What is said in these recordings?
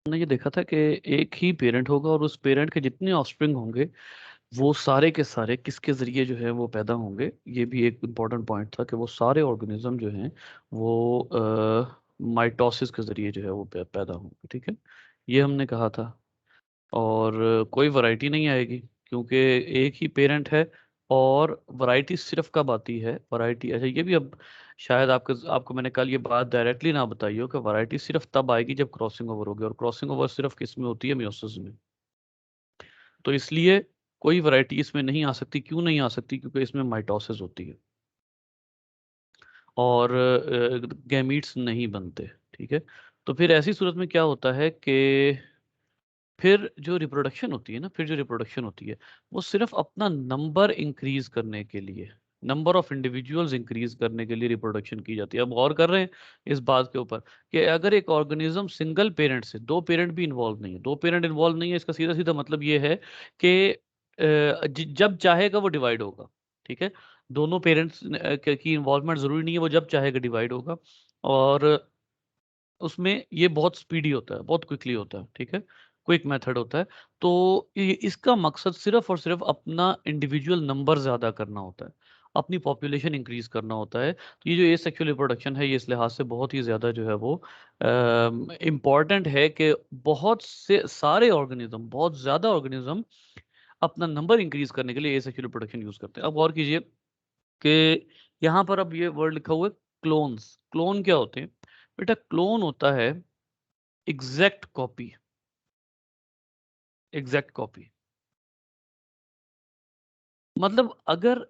हमने ये देखा था कि एक ही पेरेंट होगा और उस पेरेंट के जितने ऑफस्प्रिंग होंगे वो सारे के सारे किसके जरिए जो है वो पैदा होंगे। ये भी एक इम्पॉर्टेंट पॉइंट था कि वो सारे ऑर्गेनिज्म जो हैं वो माइटोसिस के जरिए जो है वो पैदा होंगे। ठीक है, ये हमने कहा था। और कोई वैरायटी नहीं आएगी क्योंकि एक ही पेरेंट है। और वैरायटी सिर्फ कब आती है? वैरायटी, अच्छा ये भी अब शायद आपको आपको मैंने कल ये बात डायरेक्टली ना बताई हो कि वैरायटी सिर्फ तब आएगी जब क्रॉसिंग ओवर होगी, और क्रॉसिंग ओवर सिर्फ किस में होती है? मियोसिस में। तो इसलिए कोई वैरायटी इसमें नहीं आ सकती। क्यों नहीं आ सकती? क्योंकि इसमें माइटोसिस होती है और गैमीट्स नहीं बनते। ठीक है, तो फिर ऐसी सूरत में क्या होता है कि फिर जो रिप्रोडक्शन होती है ना, फिर जो रिप्रोडक्शन होती है वो सिर्फ अपना नंबर इंक्रीज करने के लिए, नंबर ऑफ इंडिविजुअल्स इंक्रीज करने के लिए रिप्रोडक्शन की जाती है। अब गौर कर रहे हैं इस बात के ऊपर कि अगर एक ऑर्गेनिज्म सिंगल पेरेंट से, दो पेरेंट भी इन्वॉल्व नहीं है, दो पेरेंट इन्वॉल्व नहीं है, इसका सीधा सीधा मतलब ये है कि जब चाहेगा वो डिवाइड होगा। ठीक है, दोनों पेरेंट्स की इन्वॉल्वमेंट जरूरी नहीं है, वो जब चाहेगा डिवाइड होगा। और उसमें ये बहुत स्पीडी होता है, बहुत क्विकली होता है। ठीक है, क्विक मेथड होता है। तो इसका मकसद सिर्फ और सिर्फ अपना इंडिविजुअल नंबर ज्यादा करना होता है, अपनी पॉपुलेशन इंक्रीज करना होता है। तो ये जो एसेक्सुअल रिप्रोडक्शन है ये इस लिहाज से बहुत ही ज्यादा जो है वो इम्पॉर्टेंट है कि बहुत से सारे ऑर्गेनिज्म, बहुत ज्यादा ऑर्गेनिज्म अपना नंबर इंक्रीज करने के लिए एसेक्सुअल रिप्रोडक्शन यूज करते हैं। अब गौर कीजिए कि यहाँ पर अब ये वर्ड लिखा हुआ है क्लोन्स। क्लोन क्या होते हैं बेटा? क्लोन होता है एग्जैक्ट कॉपी। एग्जैक्ट कॉपी मतलब अगर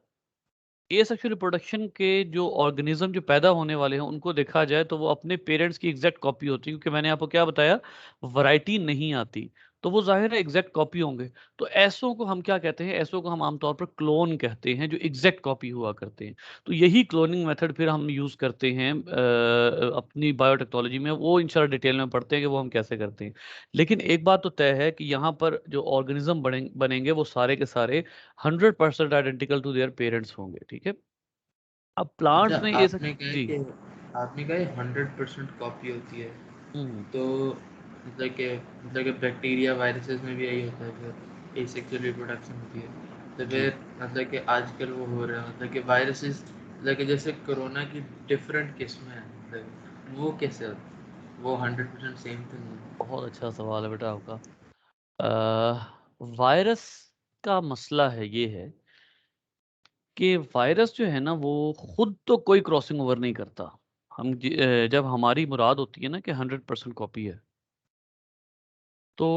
एसेक्सुअल रिप्रोडक्शन के जो ऑर्गेनिज्म जो पैदा होने वाले हैं उनको देखा जाए तो वो अपने पेरेंट्स की एग्जैक्ट कॉपी होती है, क्योंकि मैंने आपको क्या बताया, वैरायटी नहीं आती। तो वो जाहिर है एग्जैक्ट कॉपी होंगे। तो ऐसों को हम क्या कहते हैं? ऐसों को हम आमतौर पर क्लोन कहते हैं, जो एग्जैक्ट कॉपी हुआ करते हैं। तो यही क्लोनिंग मेथड फिर हम यूज करते हैं अपनी बायोटेक्नोलॉजी में। वो इंशाल्लाह डिटेल में पढ़ते हैं कि वो हम कैसे करते हैं। लेकिन एक बात तो तय है कि यहाँ पर जो ऑर्गेनिज्म बनेंगे वो सारे के सारे 100% आइडेंटिकल टू देयर पेरेंट्स होंगे। ठीक है, अब अच्छा, प्लांट्स में ये आपने कहा जी। कि 100% कॉपी होती है, हम्म। तो मतलब कि बैक्टीरिया वायरसेस में भी यही होता है, फिर एसेक्सुअल रिप्रोडक्शन होती है। तो जी, फिर मतलब कि आजकल वो हो रहा है, मतलब कि वायरसेस, मतलब कि जैसे कोरोना की डिफरेंट किस्में हैं, मतलब वो कैसे होता है? वो 100% सेम तो नहीं है। बहुत अच्छा सवाल है बेटा आपका। वायरस का मसला है ये है कि वायरस जो है ना वो खुद तो कोई क्रॉसिंग ओवर नहीं करता। जब हमारी मुराद होती है ना कि 100% कॉपी है, तो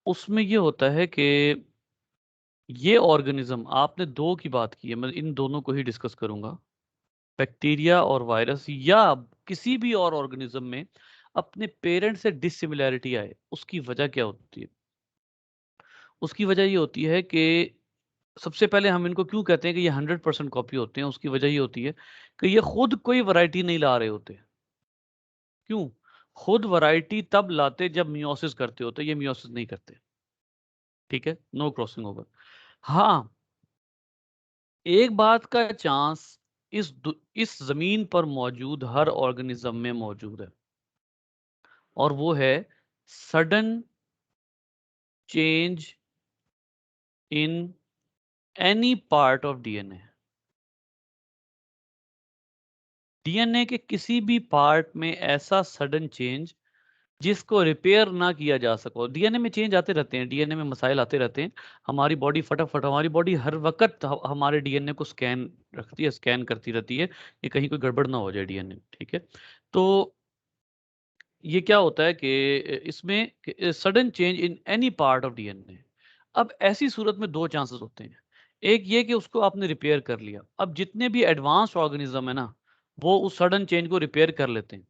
उसमें ये होता है कि ये ऑर्गेनिज्म, आपने दो की बात की है, मैं इन दोनों को ही डिस्कस करूंगा। बैक्टीरिया और वायरस या किसी भी और ऑर्गेनिज्म में अपने पेरेंट से डिसिमिलैरिटी आए, उसकी वजह क्या होती है? उसकी वजह ये होती है कि सबसे पहले हम इनको क्यों कहते हैं कि ये 100% कॉपी होते हैं? उसकी वजह ये होती है कि ये खुद कोई वैरायटी नहीं ला रहे होते। क्यों? खुद वैरायटी तब लाते जब मियोसिस करते होते, ये मियोसिस नहीं करते। ठीक है, नो क्रॉसिंग ओवर। हाँ, एक बात का चांस इस जमीन पर मौजूद हर ऑर्गेनिज्म में मौजूद है, और वो है sudden change in any part of DNA. DNA के किसी भी पार्ट में ऐसा सडन चेंज जिसको रिपेयर ना किया जा सको। डीएनए में चेंज आते रहते हैं, डीएनए में मसाइल आते रहते हैं। हमारी बॉडी फटाफट, हमारी बॉडी हर वक्त हमारे डीएनए को स्कैन रखती है, स्कैन करती रहती है कि कहीं कोई गड़बड़ ना हो जाए डीएनए। ठीक है, तो ये क्या होता है कि इसमें sudden change in any part of DNA. अब ऐसी सूरत में दो चांसेस होते हैं। एक ये कि उसको आपने रिपेयर कर लिया। अब जितने भी एडवांस्ड ऑर्गेनिज्म है ना, वो उस सडन चेंज को रिपेयर कर लेते हैं।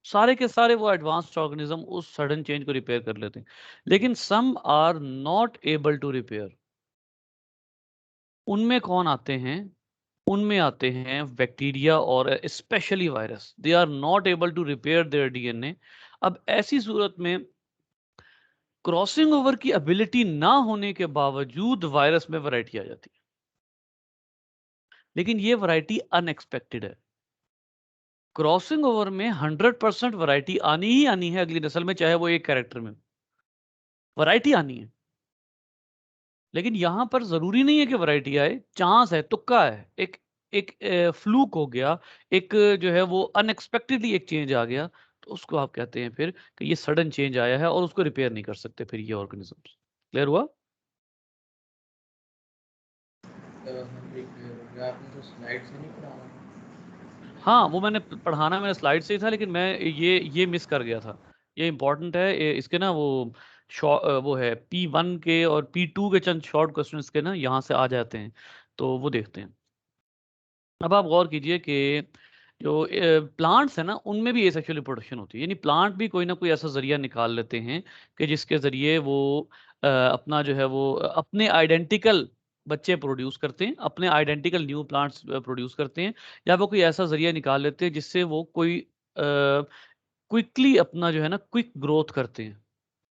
सारे के सारे वो एडवांस्ड ऑर्गेनिज्म उस सडन चेंज को रिपेयर कर लेते हैं। लेकिन some are not able to repair. उनमें कौन आते हैं? उनमें आते हैं बैक्टीरिया और specially virus. They are not able to repair their DNA. अब ऐसी सूरत में क्रॉसिंग ओवर की एबिलिटी ना होने के बावजूद वायरस में वैरायटी आ जाती है। लेकिन ये वैरायटी अनएक्सपेक्टेड है। क्रॉसिंग ओवर में 100% वैरायटी आनी ही आनी है अगली नस्ल में, चाहे वो एक कैरेक्टर में, वैरायटी आनी है। लेकिन यहां पर जरूरी नहीं है कि वैरायटी आए, चांस है, तुक्का है, एक एक फ्लूक हो गया, एक जो है वो अनएक्सपेक्टेडली एक चेंज आ गया, तो उसको आप कहते हैं फिर कि ये सडन चेंज आया है और उसको रिपेयर नहीं कर सकते फिर ये ऑर्गेनिजम्स। क्लियर हुआ? आपने तो स्लाइड से नहीं पढ़ा? हाँ, वो मैंने पढ़ाना मैंने स्लाइड से ही था, लेकिन मैं ये मिस कर गया था। ये इंपॉर्टेंट है, इसके ना वो है P1 के और P2 के चंद शॉर्ट क्वेश्चन के ना यहाँ से आ जाते हैं, तो वो देखते हैं। अब आप गौर कीजिए कि जो प्लांट्स है ना, उनमें भी एसेक्सुअल रिप्रोडक्शन होती है, यानी प्लांट भी कोई ना कोई ऐसा जरिया निकाल लेते हैं कि जिसके जरिए वो अपना जो है वो अपने आइडेंटिकल बच्चे प्रोड्यूस करते हैं, अपने आइडेंटिकल न्यू प्लांट्स प्रोड्यूस करते हैं, या वो कोई ऐसा जरिया निकाल लेते हैं जिससे वो कोई क्विकली अपना जो है ना क्विक ग्रोथ करते हैं,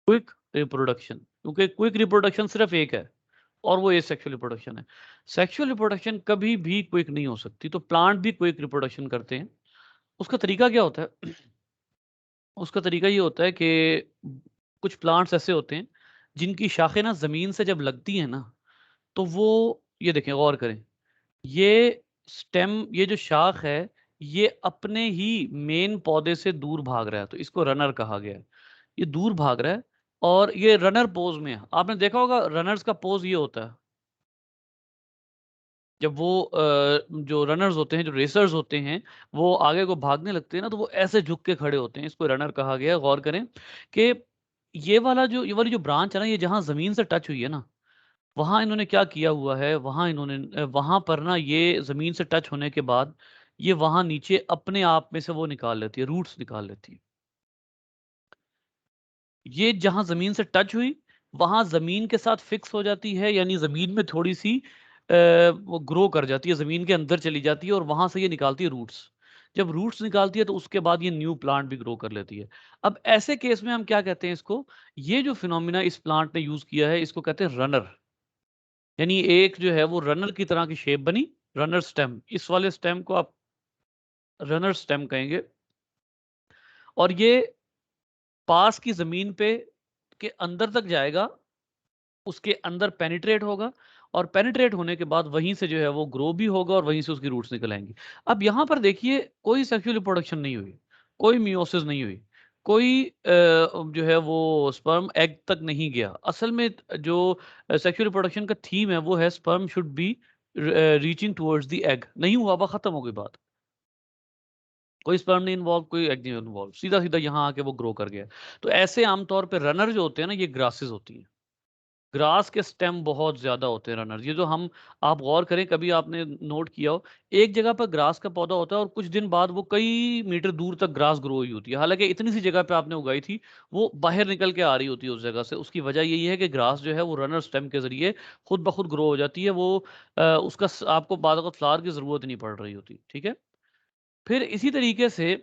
क्विक रिप्रोडक्शन। क्योंकि क्विक रिप्रोडक्शन सिर्फ एक है और वो सेक्सुअल रिप्रोडक्शन है। सेक्सुअल रिप्रोडक्शन कभी भी क्विक नहीं हो सकती, तो प्लांट भी क्विक रिप्रोडक्शन करते हैं। उसका तरीका क्या होता है? उसका तरीका ये होता है कि कुछ प्लांट्स ऐसे होते हैं जिनकी शाखें ना जमीन से जब लगती हैं ना, तो वो, ये देखें, गौर करें, ये स्टेम, ये जो शाख है, ये अपने ही मेन पौधे से दूर भाग रहा है, तो इसको रनर कहा गया है। ये दूर भाग रहा है और ये रनर पोज में है। आपने देखा होगा रनर्स का पोज ये होता है, जब वो जो रनर्स होते हैं, जो रेसर्स होते हैं, वो आगे को भागने लगते हैं ना, तो वो ऐसे झुक के खड़े होते हैं, इसको रनर कहा गया है। गौर करें कि ये वाली जो ब्रांच है ना, ये जहां जमीन से टच हुई है ना, वहां इन्होंने क्या किया हुआ है, वहां इन्होंने वहां पर ना, ये जमीन से टच होने के बाद ये वहां नीचे अपने आप में से वो निकाल लेती है, रूट्स निकाल लेती है। ये जहां जमीन से टच हुई, वहां जमीन के साथ फिक्स हो जाती है, यानी जमीन में थोड़ी सी वो ग्रो कर जाती है, जमीन के अंदर चली जाती है और वहां से ये निकालती है रूट्स। जब रूट्स निकालती है तो उसके बाद ये न्यू प्लांट भी ग्रो कर लेती है। अब ऐसे केस में हम क्या कहते हैं इसको, ये जो फिनोमिना इस प्लांट ने यूज किया है, इसको कहते हैं रनर। यानी एक जो है वो रनर की तरह की शेप बनी, रनर स्टेम, इस वाले स्टेम को आप रनर स्टेम कहेंगे। और ये पास की जमीन पे के अंदर तक जाएगा, उसके अंदर पेनिट्रेट होगा, और पेनिट्रेट होने के बाद वहीं से जो है वो ग्रो भी होगा और वहीं से उसकी रूट्स निकल आएंगी। अब यहाँ पर देखिए, कोई सेक्सुअल रिप्रोडक्शन नहीं हुई, कोई मियोसिस नहीं हुई, कोई जो है वो स्पर्म एग तक नहीं गया। असल में जो सेक्सुअल रिप्रोडक्शन का थीम है वो है sperm should be reaching towards the egg. नहीं हुआ, वह खत्म हो गई बात। कोई स्पर्म नहीं इन्वॉल्व, कोई एग नहीं इन्वॉल्व, सीधा सीधा यहाँ आके वो ग्रो कर गया। तो ऐसे आमतौर पे रनर जो होते हैं ना, ये ग्रासेस होती हैं। ग्रास के स्टेम बहुत ज्यादा होते हैं रनर, ये जो हम, आप गौर करें, कभी आपने नोट किया हो, एक जगह पर ग्रास का पौधा होता है और कुछ दिन बाद वो कई मीटर दूर तक ग्रास ग्रो हुई होती है, हालांकि इतनी सी जगह पे आपने उगाई थी, वो बाहर निकल के आ रही होती है उस जगह से। उसकी वजह यही है कि ग्रास जो है वो रनर स्टेम के जरिए खुद ब खुद ग्रो हो जाती है, वो आपको बाद वक्त फ्लावर की जरूरत नहीं पड़ रही होती, ठीक है। फिर इसी तरीके से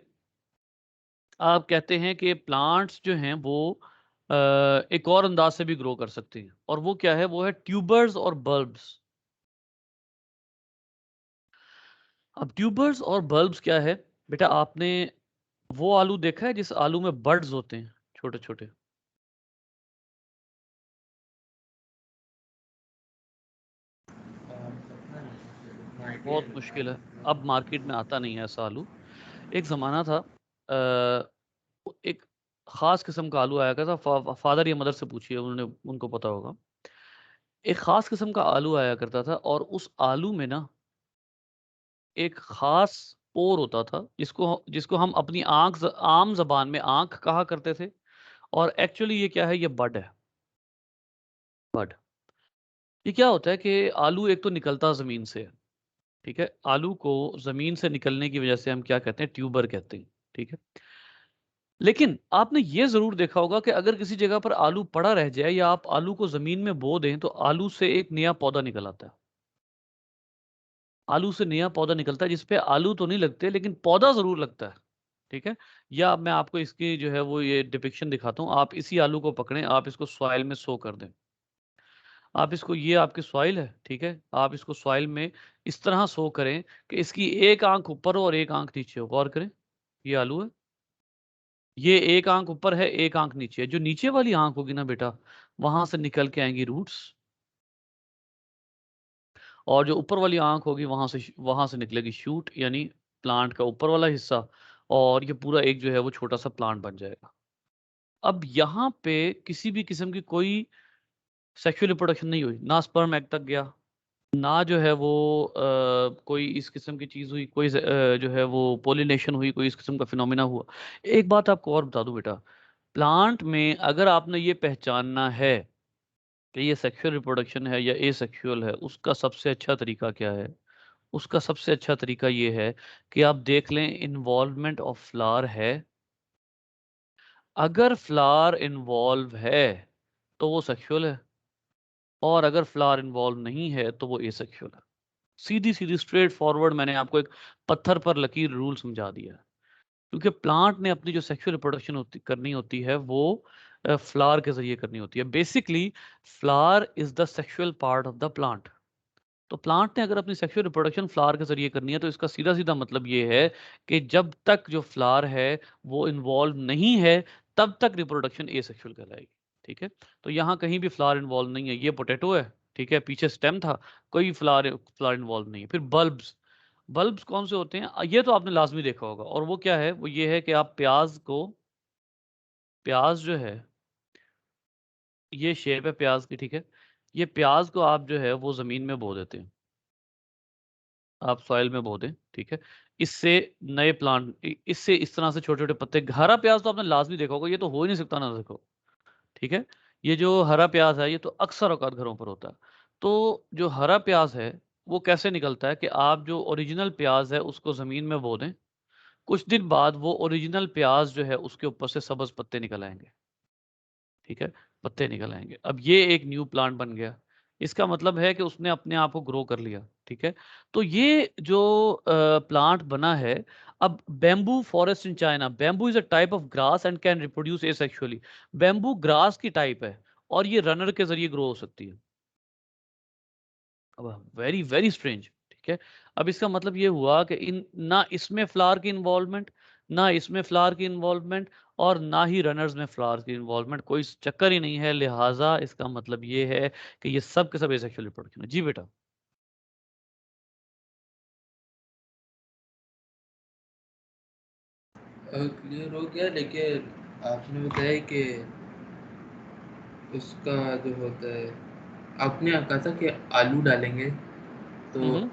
आप कहते हैं कि प्लांट्स जो हैं वो एक और अंदाज से भी ग्रो कर सकते हैं, और वो क्या है, वो है ट्यूबर्स और बल्ब्स। अब ट्यूबर्स और बल्ब्स क्या है, बेटा, आपने वो आलू देखा है जिस आलू में बर्ड्स होते हैं, छोटे छोटे? पता नहीं, आइडिया बहुत मुश्किल है, अब मार्केट में आता नहीं है ऐसा आलू। एक जमाना था, एक खास किस्म का आलू आया करता था, फादर या मदर से पूछिए, उन्होंने, उनको पता होगा। एक खास किस्म का आलू आया करता था, और उस आलू में ना एक खास पोर होता था, जिसको हम अपनी आम जबान में आंख कहा करते थे, और एक्चुअली ये क्या है, ये बड है, बड। ये क्या होता है कि आलू एक तो निकलता जमीन से है, ठीक है, आलू को जमीन से निकलने की वजह से हम क्या कहते हैं, ट्यूबर कहते हैं, ठीक है। लेकिन आपने ये जरूर देखा होगा कि अगर किसी जगह पर आलू पड़ा रह जाए, या आप आलू को जमीन में बो दें, तो आलू से एक नया पौधा निकल आता है। आलू से नया पौधा निकलता है जिसपे आलू तो नहीं लगते, लेकिन पौधा जरूर लगता है, ठीक है। या मैं आपको इसकी जो है वो ये डिपिक्शन दिखाता हूँ, आप इसी आलू को पकड़ें, आप इसको सॉइल में सो कर दें। आप इसको, ये आपकी सॉइल है, ठीक है, आप इसको सॉइल में इस तरह सो करें कि इसकी एक आंख ऊपर हो और एक आंख नीचे हो, गौर करें। ये आलू है, ये एक आंख ऊपर है, एक आंख नीचे है। जो नीचे वाली आंख होगी ना बेटा, वहां से निकल के आएंगी रूट्स, और जो ऊपर वाली आंख होगी वहां से निकलेगी शूट, यानी प्लांट का ऊपर वाला हिस्सा, और ये पूरा एक जो है वो छोटा सा प्लांट बन जाएगा। अब यहाँ पे किसी भी किस्म की कोई सेक्सुअल रिप्रोडक्शन नहीं हुई, ना स्पर्म एग तक गया, ना जो है वो कोई इस किस्म की चीज हुई, कोई जो है वो पोलिनेशन हुई, कोई इस किस्म का फिनोमिना हुआ। एक बात आपको और बता दूं बेटा, प्लांट में अगर आपने ये पहचानना है कि ये सेक्सुअल रिप्रोडक्शन है या एसेक्सुअल है, उसका सबसे अच्छा तरीका क्या है? उसका सबसे अच्छा तरीका ये है कि आप देख लें इन्वॉल्वमेंट ऑफ फ्लावर है। अगर फ्लावर इन्वॉल्व है तो वो सेक्सुअल है, और अगर फ्लावर इन्वॉल्व नहीं है तो वो एसेक्सुअल है। सीधी सीधी स्ट्रेट फॉरवर्ड मैंने आपको एक पत्थर पर लकीर रूल समझा दिया है। क्योंकि प्लांट ने अपनी जो सेक्सुअल रिप्रोडक्शन करनी होती है वो फ्लावर के जरिए करनी होती है। Basically flower is the sexual part of the plant. तो प्लांट ने अगर अपनी सेक्सुअल रिप्रोडक्शन फ्लावर के जरिए करनी है, तो इसका सीधा सीधा मतलब ये है कि जब तक जो फ्लावर है वो इन्वॉल्व नहीं है, तब तक रिप्रोडक्शन एसेक्सुअल कहलाएगी। ठीक है, तो यहाँ कहीं भी फ्लावर इन्वॉल्व नहीं है। ये पोटैटो है, ठीक है, पीछे स्टेम था, कोई फ्लावर फ्लावर इन्वॉल्व नहीं है। फिर बल्ब्स, बल्ब्स कौन से होते हैं? ये तो आपने लाजमी देखा होगा, और वो क्या है? वो ये है कि आप प्याज को, प्याज जो है, ये शेप है प्याज की, ठीक है, ये प्याज को आप जो है वो जमीन में बो देते हैं, आप सॉइल में बो दें, ठीक है, इससे नए प्लांट, इससे इस तरह से छोटे छोटे पत्ते। हरा प्याज तो आपने लाजमी देखा होगा, ये तो हो ही नहीं सकता ना देखो, ठीक है। ये जो हरा प्याज है ये तो अक्सर औकात घरों पर होता है। तो जो हरा प्याज है वो कैसे निकलता है कि आप जो ओरिजिनल प्याज है उसको जमीन में बो दें, कुछ दिन बाद वो ओरिजिनल प्याज जो है उसके ऊपर से सब्ज पत्ते निकल आएंगे, ठीक है, पत्ते निकल आएंगे। अब ये एक न्यू प्लांट बन गया, इसका मतलब है कि उसने अपने आप को ग्रो कर लिया, ठीक है। तो ये जो प्लांट बना है, अब bamboo forest in China, bamboo is a type of grass and can reproduce asexually. Bamboo grass की टाइप है, और ये रनर के जरिए ग्रो हो सकती है। अब वेरी वेरी स्ट्रेंज, ठीक है। अब इसका मतलब ये हुआ कि इन ना इसमें फ्लावर की इन्वॉल्वमेंट, ना इसमें फ्लावर की इन्वॉल्वमेंट, और ना ही रनर्स में फ्लावर की इन्वॉल्वमेंट, कोई चक्कर ही नहीं है। लिहाजा इसका मतलब ये है कि ये सब के सब एसेक्सुअल रिप्रोडक्शन है। जी बेटा। क्लियर हो गया, लेकिन आपने बताया कि उसका जो होता है, आपने कहा था कि आलू डालेंगे तो हम्म।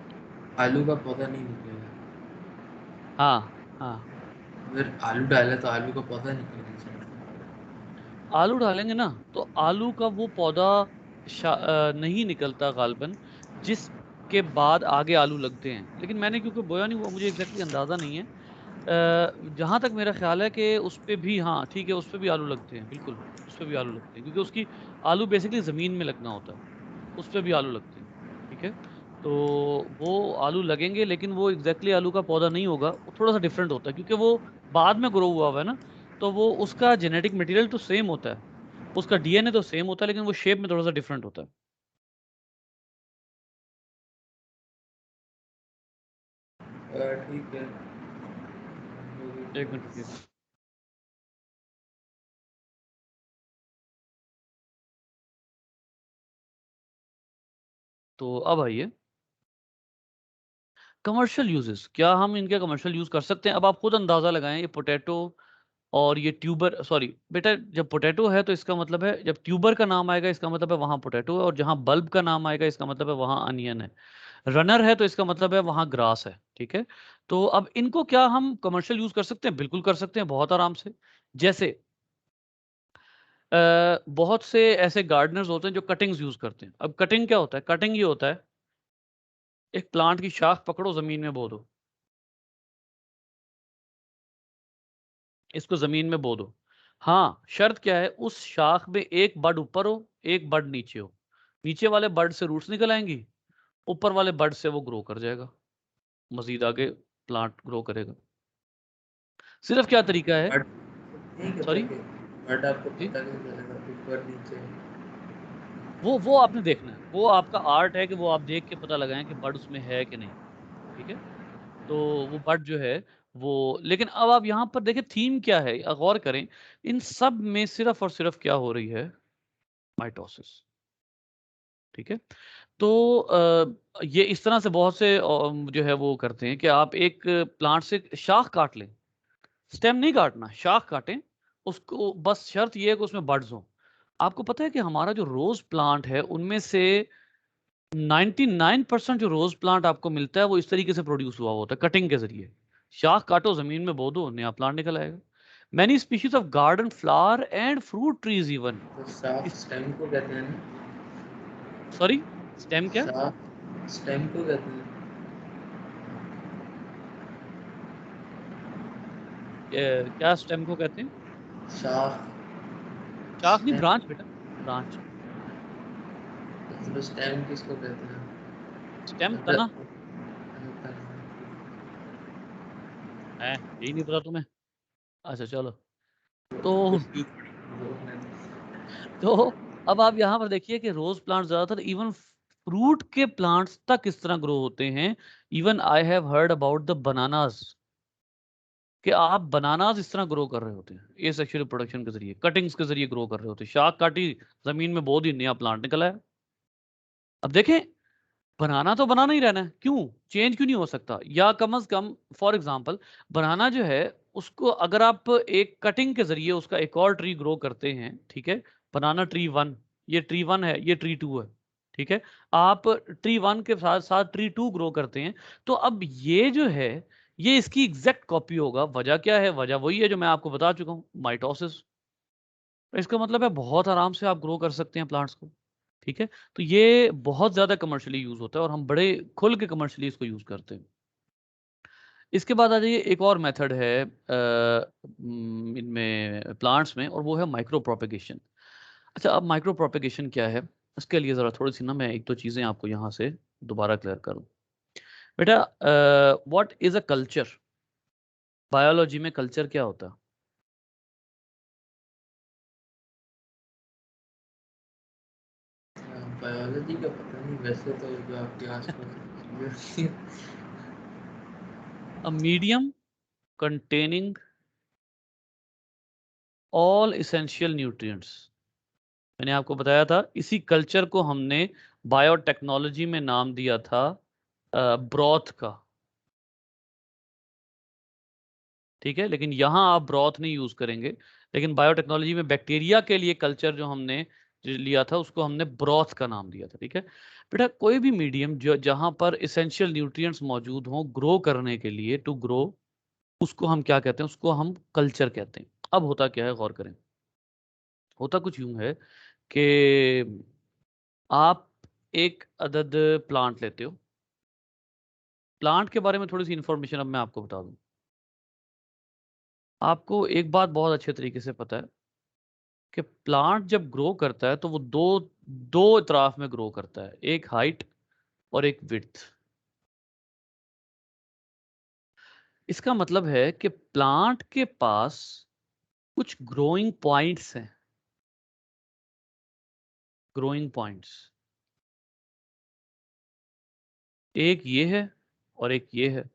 आलू का पौधा नहीं निकलेगा। हाँ हाँ, अगर आलू डाला तो आलू का पौधा निकलेगा सर। आलू डालेंगे ना तो आलू का वो पौधा नहीं निकलता गालबन, जिसके बाद आगे आलू लगते हैं। लेकिन मैंने क्योंकि बोया नहीं हुआ, मुझे एग्जैक्टली अंदाजा नहीं है। जहां तक मेरा ख्याल है कि उस पे भी, हाँ ठीक है, उस पे भी आलू लगते हैं, बिल्कुल उस पे भी आलू लगते हैं, क्योंकि उसकी आलू बेसिकली जमीन में लगना होता है, उस पे भी आलू लगते हैं, ठीक है। तो वो आलू लगेंगे, लेकिन वो एग्जैक्टली आलू का पौधा नहीं होगा, वो थोड़ा सा डिफरेंट होता है, क्योंकि वो बाद में ग्रो हुआ हुआ है ना। तो वो उसका जेनेटिक मटेरियल तो सेम होता है, उसका डीएनए तो सेम होता है, लेकिन वो शेप में थोड़ा सा डिफरेंट होता है। ठीक है, हो गई एक मिनट रुकिए। बात। तो अब आइए, कमर्शियल यूजेस, क्या हम इनके कमर्शियल यूज कर सकते हैं? अब आप खुद अंदाजा लगाएं, ये पोटैटो और ये ट्यूबर, सॉरी बेटा, जब पोटैटो है तो इसका मतलब है, जब ट्यूबर का नाम आएगा इसका मतलब है वहां पोटैटो है, और जहां बल्ब का नाम आएगा इसका मतलब है वहां अनियन है। रनर है तो इसका मतलब है वहां ग्रास है, ठीक है। तो अब इनको क्या हम कमर्शियल यूज कर सकते हैं? बिल्कुल कर सकते हैं, बहुत आराम से। जैसे बहुत से ऐसे गार्डनर्स होते हैं जो कटिंग्स यूज करते हैं। अब कटिंग क्या होता है? कटिंग ये होता है, एक प्लांट की शाख पकड़ो, जमीन में बो दो, इसको जमीन में बो दो। हाँ, शर्त क्या है? उस शाख में एक बड ऊपर हो, एक बड नीचे हो। नीचे वाले बड से रूट्स निकल आएंगी, ऊपर वाले बड से वो ग्रो कर जाएगा, मजीद आगे प्लांट ग्रो करेगा। सिर्फ क्या तरीका है? बट नहीं कर सॉरी सके, बट आपको जी, पता कैसे चलेगा ऊपर नीचे? वो आपने देखना है, वो आपका आर्ट है कि वो आप देख के पता लगाएं कि बड उसमें है कि नहीं, ठीक है। तो वो बड जो है वो, लेकिन अब आप यहाँ पर देखें थीम क्या है, गौर करें, इन सब में सिर्फ और सिर्फ क्या हो रही है, माइटोसिस। ठीक है, तो ये इस तरह से बहुत से जो है वो करते हैं कि आप एक प्लांट से शाख काट लें, स्टेम नहीं काटना, शाख काटें उसको, बस शर्त ये है कि उसमें बड्स हों। आपको पता है कि हमारा जो रोज प्लांट है उनमें से 99% जो रोज प्लांट आपको मिलता है वो इस तरीके से प्रोड्यूस हुआ होता है, कटिंग के जरिए। शाख काटो, जमीन में बो दो, नया प्लांट निकल आएगा। Many species of garden flower and fruit trees even. तो साफ स्टेम को कहते हैं ना? सॉरी, स्टेम क्या? साफ स्टेम को कहते हैं। क्या स्टेम को कहते हैं? शाख शाख नहीं, स्टेम, ब्रांच बेटा, ब्रांच। मतलब स्टेम किसको कहते हैं? स्टेम मतलब तना है, यही नहीं पता तुम्हें? अच्छा चलो, तो अब आप यहाँ पर देखिए कि रोज प्लांट ज्यादातर इवन फ्रूट के प्लांट्स तक इस तरह ग्रो होते हैं। Even I have heard about the bananas, कि आप बनानास इस तरह ग्रो कर रहे होते हैं, ये सेक्सुअल प्रोडक्शन के जरिए, कटिंग्स के जरिए ग्रो कर रहे होते हैं। शाख काटी, जमीन में बो दी, नया प्लांट निकला है। अब देखें, बनाना तो बनाना ही रहना है, क्यों चेंज क्यों नहीं हो सकता? या कम से कम फॉर एग्जांपल बनाना जो है उसको अगर आप एक कटिंग के जरिए उसका एक और ट्री ग्रो करते हैं, ठीक है, बनाना ट्री वन, ये ट्री वन है, ये ट्री टू है, ठीक है, आप ट्री वन के साथ साथ ट्री टू ग्रो करते हैं, तो अब ये जो है ये इसकी एग्जैक्ट कॉपी होगा। वजह क्या है? वजह वही है जो मैं आपको बता चुका हूँ, माइटोसिस। इसका मतलब है बहुत आराम से आप ग्रो कर सकते हैं प्लांट्स को। ठीक है, तो ये बहुत ज्यादा कमर्शियली यूज होता है और हम बड़े खुल के कमर्शियली इसको यूज करते हैं। इसके बाद आ जाइए, एक और मेथड है इनमें प्लांट्स में, और वो है माइक्रो प्रोपेगेशन। अच्छा, अब माइक्रो प्रोपेगेशन क्या है, इसके लिए ज़रा थोड़ी सी ना मैं एक दो चीज़ें आपको यहाँ से दोबारा क्लियर करूँ। बेटा, what is a culture? Biology में कल्चर क्या होता है? बायोलॉजी का पता नहीं, वैसे तो जो आपके आसपास a medium containing all essential nutrients. मैंने आपको बताया था, इसी कल्चर को हमने बायोटेक्नोलॉजी में नाम दिया था ब्रॉथ का। ठीक है, लेकिन यहां आप ब्रॉथ नहीं यूज करेंगे, लेकिन बायोटेक्नोलॉजी में बैक्टीरिया के लिए कल्चर जो हमने लिया था उसको हमने ब्रॉथ का नाम दिया था। ठीक है बेटा, कोई भी मीडियम जो जहां पर इसेंशियल न्यूट्रिएंट्स मौजूद हों ग्रो करने के लिए, टू ग्रो, उसको हम क्या कहते हैं? उसको हम कल्चर कहते हैं। अब होता क्या है, गौर करें, होता कुछ यूं है कि आप एक अदद प्लांट लेते हो। प्लांट के बारे में थोड़ी सी इंफॉर्मेशन अब मैं आपको बता दूं। आपको एक बात बहुत अच्छे तरीके से पता है कि प्लांट जब ग्रो करता है तो वो दो दो इतराफ में ग्रो करता है, एक हाइट और एक विड्थ। इसका मतलब है कि प्लांट के पास कुछ ग्रोइंग पॉइंट्स हैं, ग्रोइंग पॉइंट्स, एक ये है और एक ये है।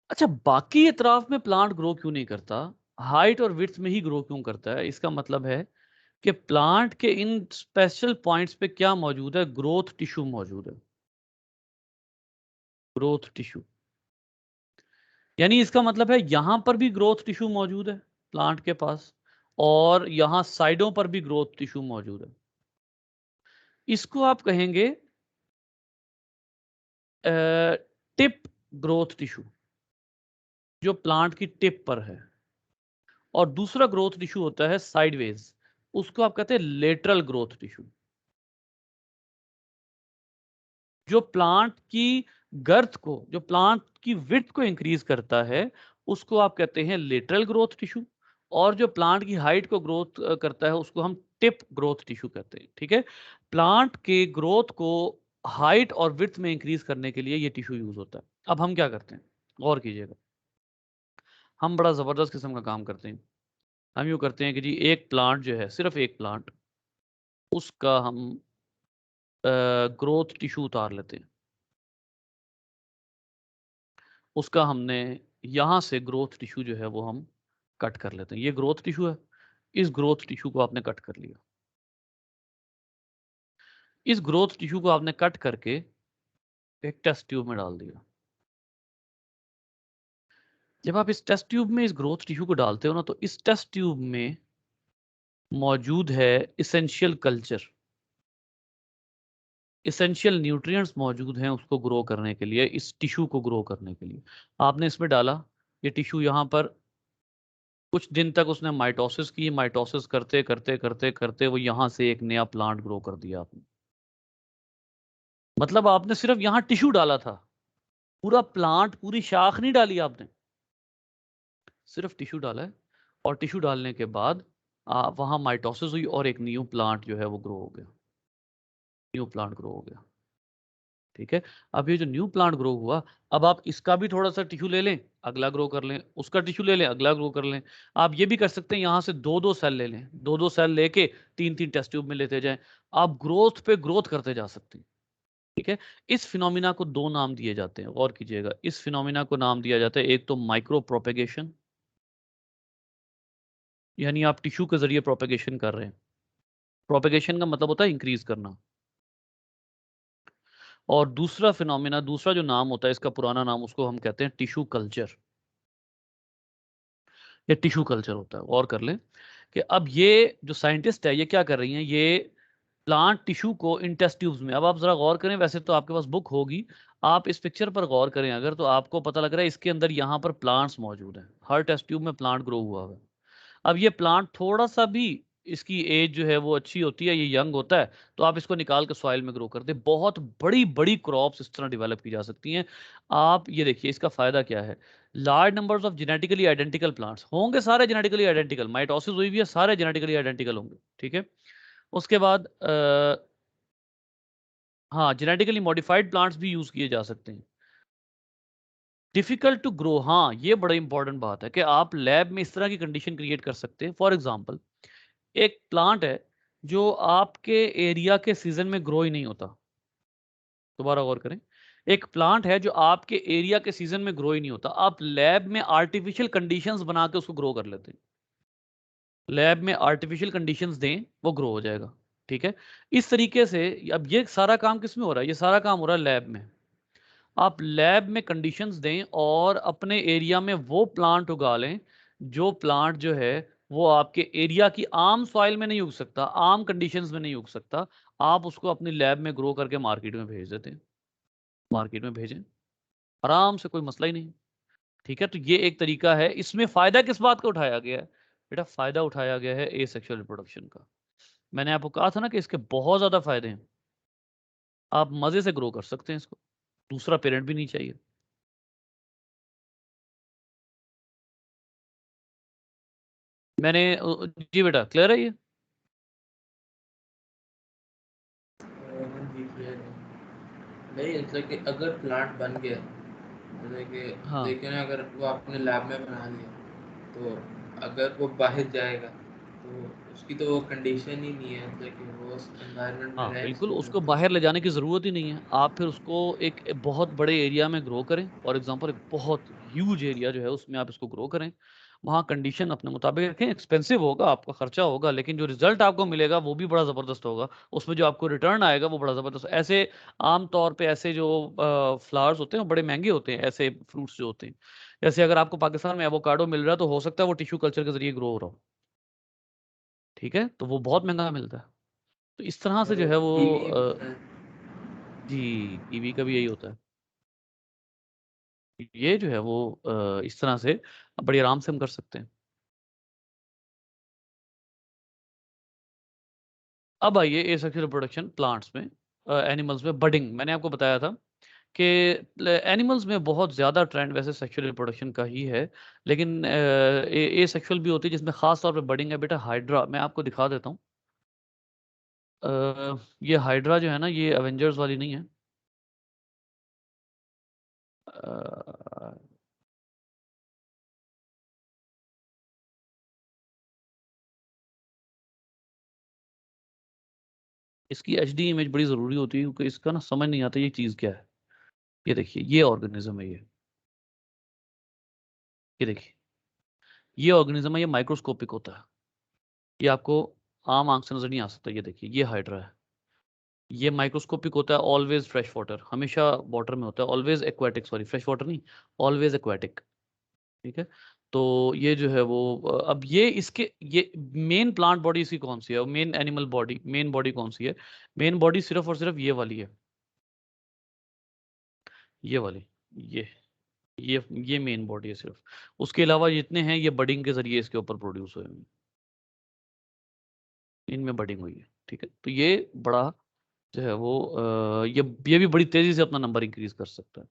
अच्छा, बाकी इतराफ में प्लांट ग्रो क्यों नहीं करता, हाइट और विड्थ में ही ग्रो क्यों करता है? इसका मतलब है कि प्लांट के इन स्पेशल पॉइंट्स पे क्या मौजूद है? ग्रोथ टिश्यू मौजूद है, ग्रोथ टिश्यू। यानी इसका मतलब है यहां पर भी ग्रोथ टिश्यू मौजूद है प्लांट के पास, और यहां साइडों पर भी ग्रोथ टिश्यू मौजूद है। इसको आप कहेंगे टिप ग्रोथ टिश्यू, जो प्लांट की टिप पर है। और दूसरा ग्रोथ टिश्यू होता है साइडवेज, उसको आप कहते हैं लेटरल ग्रोथ टिश्यू। जो प्लांट की गर्थ को, जो प्लांट की विड्थ को इंक्रीज करता है, उसको आप कहते हैं लेटरल ग्रोथ टिश्यू। और जो प्लांट की हाइट को ग्रोथ करता है उसको हम टिप ग्रोथ टिश्यू कहते हैं। ठीक है, प्लांट के ग्रोथ को हाइट और विड्थ में इंक्रीज करने के लिए ये टिश्यू यूज होता है। अब हम क्या करते हैं, गौर कीजिएगा, हम बड़ा जबरदस्त किस्म का काम करते हैं। हम यूँ करते हैं कि जी एक प्लांट जो है, सिर्फ एक प्लांट, उसका हम ग्रोथ टिश्यू उतार लेते हैं। उसका हमने यहाँ से ग्रोथ टिश्यू जो है वो हम कट कर लेते हैं। ये ग्रोथ टिश्यू है, इस ग्रोथ टिश्यू को आपने कट कर लिया। इस ग्रोथ टिश्यू को आपने कट करके एक टेस्ट ट्यूब में डाल दिया। जब आप इस टेस्ट ट्यूब में इस ग्रोथ टिश्यू को डालते हो ना, तो इस टेस्ट ट्यूब में मौजूद है इसेंशियल कल्चर, इसेंशियल न्यूट्रिएंट्स मौजूद हैं उसको ग्रो करने के लिए, इस टिश्यू को ग्रो करने के लिए। आपने इसमें डाला, ये टिश्यू यहाँ पर कुछ दिन तक उसने माइटोसिस की, माइटोसिस करते करते करते करते वो यहाँ से एक नया प्लांट ग्रो कर दिया आपने। मतलब आपने सिर्फ यहाँ टिश्यू डाला था, पूरा प्लांट, पूरी शाख नहीं डाली आपने, सिर्फ टिश्यू डाला है। और टिश्यू डालने के बाद वहां माइटोसिस हुई और एक न्यू प्लांट जो है वो ग्रो हो गया, न्यू प्लांट ग्रो हो गया। ठीक है, अब ये जो न्यू प्लांट ग्रो हुआ, अब आप इसका भी थोड़ा सा टिश्यू ले लें, अगला ग्रो कर लें, उसका टिश्यू ले लें, अगला ग्रो कर लें। आप ये भी कर सकते हैं, यहाँ से दो दो सेल ले लें, दो दो सेल लेके तीन तीन टेस्ट ट्यूब में लेते जाएं, आप ग्रोथ पे ग्रोथ करते जा सकते हैं। ठीक है, इस फिनोमिना को दो नाम दिए जाते हैं, और कीजिएगा, इस फिनोमिना को नाम दिया जाता है, एक तो माइक्रो प्रोपेगेशन, यानी आप टिश्यू के जरिए प्रोपेगेशन कर रहे हैं। प्रोपेगेशन का मतलब होता है इंक्रीज करना। और दूसरा फिनोमिना, दूसरा जो नाम होता है, इसका पुराना नाम, उसको हम कहते हैं टिश्यू कल्चर। ये टिश्यू कल्चर होता है। और कर लें कि अब ये जो साइंटिस्ट है, ये क्या कर रही हैं, ये प्लांट टिश्यू को इन टेस्ट ट्यूब्स में, अब आप जरा गौर करें, वैसे तो आपके पास बुक होगी, आप इस पिक्चर पर गौर करें अगर, तो आपको पता लग रहा है इसके अंदर यहाँ पर प्लांट्स मौजूद हैं, हर टेस्ट ट्यूब में प्लांट ग्रो हुआ हुआ है। अब ये प्लांट थोड़ा सा भी, इसकी एज जो है वो अच्छी होती है, ये यंग होता है, तो आप इसको निकाल के सॉइल में ग्रो कर दे, बहुत बड़ी बड़ी क्रॉप्स इस तरह डेवलप की जा सकती हैं। आप ये देखिए इसका फायदा क्या है, large numbers of genetically identical plants होंगे, सारे जेनेटिकली आइडेंटिकल, माइटोसिस हुई भी है, सारे जेनेटिकली आइडेंटिकल होंगे। ठीक है, उसके बाद हाँ, जेनेटिकली मॉडिफाइड प्लांट्स भी यूज किए जा सकते हैं। डिफिकल्ट टू ग्रो, हाँ ये बड़ा इंपॉर्टेंट बात है कि आप लैब में इस तरह की कंडीशन क्रिएट कर सकते हैं। फॉर एग्जांपल, एक प्लांट है जो आपके एरिया के सीजन में ग्रो ही नहीं होता। दोबारा गौर करें, एक प्लांट है जो आपके एरिया के सीजन में ग्रो ही नहीं होता, आप लैब में आर्टिफिशियल कंडीशंस बना के उसको ग्रो कर लेते हैं। लैब में आर्टिफिशियल कंडीशंस दें, वो ग्रो हो जाएगा। ठीक है, इस तरीके से अब ये सारा काम किस में हो रहा है, ये सारा काम हो रहा है लैब में। आप लैब में कंडीशंस दें और अपने एरिया में वो प्लांट उगा लें, जो प्लांट जो है वो आपके एरिया की आम सॉइल में नहीं उग सकता, आम कंडीशंस में नहीं उग सकता, आप उसको अपनी लैब में ग्रो करके मार्केट में भेज देते हैं। मार्केट में भेजें आराम से, कोई मसला ही नहीं। ठीक है, तो ये एक तरीका है। इसमें फायदा किस बात का उठाया गया है बेटा, फायदा उठाया गया है एसेक्सुअल रिप्रोडक्शन का। मैंने आपको कहा था ना कि इसके बहुत ज्यादा फायदे हैं, आप मजे से ग्रो कर सकते हैं इसको, दूसरा पेरेंट भी नहीं चाहिए। मैंने जी बेटा, क्लियर है ये? जी clear है। नहीं मतलब कि अगर प्लांट बन गया, मतलब कि हाँ लेकिन अगर वो आपने लैब में बना लिया, तो अगर वो बाहर जाएगा तो उसकी तो वो कंडीशन ही नहीं है, मतलब कि वो उस एनवायरनमेंट में हाँ, रह नहीं बिल्कुल, सकता उसको तो। बाहर ले जाने की ज़रूरत ही नहीं है। आप फिर उसको एक बहुत बड़े एरिया में ग्रो करें, फॉर एग्ज़ाम्पल एक बहुत ह्यूज एरिया जो है उसमें आप इसको ग्रो करें। वहाँ कंडीशन अपने मुताबिक रखें, एक्सपेंसिव होगा, आपका खर्चा होगा, लेकिन जो रिज़ल्ट आपको मिलेगा वो भी बड़ा ज़बरदस्त होगा। उसमें जो आपको रिटर्न आएगा वो बड़ा ज़बरदस्त। ऐसे आम तौर पे ऐसे जो फ्लावर्स होते हैं वो बड़े महँगे होते हैं, ऐसे फ्रूट्स जो होते हैं। जैसे अगर आपको पाकिस्तान में एवोकाडो मिल रहा है, तो हो सकता है वो टिश्यू कल्चर के ज़रिए ग्रो हो रहा हो। ठीक है? तो वो बहुत महँगा मिलता है। तो इस तरह से जो और है वो कीवी जी, कीवी का भी यही होता है। ये जो है वो इस तरह से बड़ी आराम से हम कर सकते हैं। अब आइए एसेक्सुअल रिप्रोडक्शन प्लांट्स में, एनिमल्स में बडिंग। मैंने आपको बताया था कि एनिमल्स में बहुत ज़्यादा ट्रेंड वैसे सेक्सुअल रिप्रोडक्शन का ही है, लेकिन एसेक्सुअल भी होती है जिसमें ख़ास तौर पे बडिंग है। बेटा हाइड्रा, मैं आपको दिखा देता हूँ। ये हाइड्रा जो है ना, ये एवेंजर्स वाली नहीं है। अ, इसकी एचडी इमेज बड़ी ज़रूरी होती है, क्योंकि इसका ना समझ नहीं आता ये चीज़ क्या है। ये देखिए, ये ऑर्गेनिज्म है ये। ये देखिए, ये ऑर्गेनिज्म है, ये माइक्रोस्कोपिक होता है, ये आपको आम आंख से नजर नहीं आ सकता। ये देखिए, ये हाइड्रा है, ये माइक्रोस्कोपिक होता है, ऑलवेज फ्रेश वाटर, हमेशा वाटर में होता है, always aquatic, sorry fresh water नहीं, ऑलवेज एक्वाटिक। ठीक है, तो ये जो है वो अब ये इसके ये मेन प्लांट बॉडी इसकी कौन सी है, और main animal body, main body कौन सी है? मेन बॉडी सिर्फ और सिर्फ ये वाली है, ये वाली, ये ये मेन बॉडी है सिर्फ। उसके अलावा जितने हैं ये बडिंग के जरिए इसके ऊपर प्रोड्यूस हुए हैं, इनमें बडिंग हुई है। ठीक है, तो ये बड़ा जो है वो ये भी बड़ी तेजी से अपना नंबर इंक्रीज कर सकता है।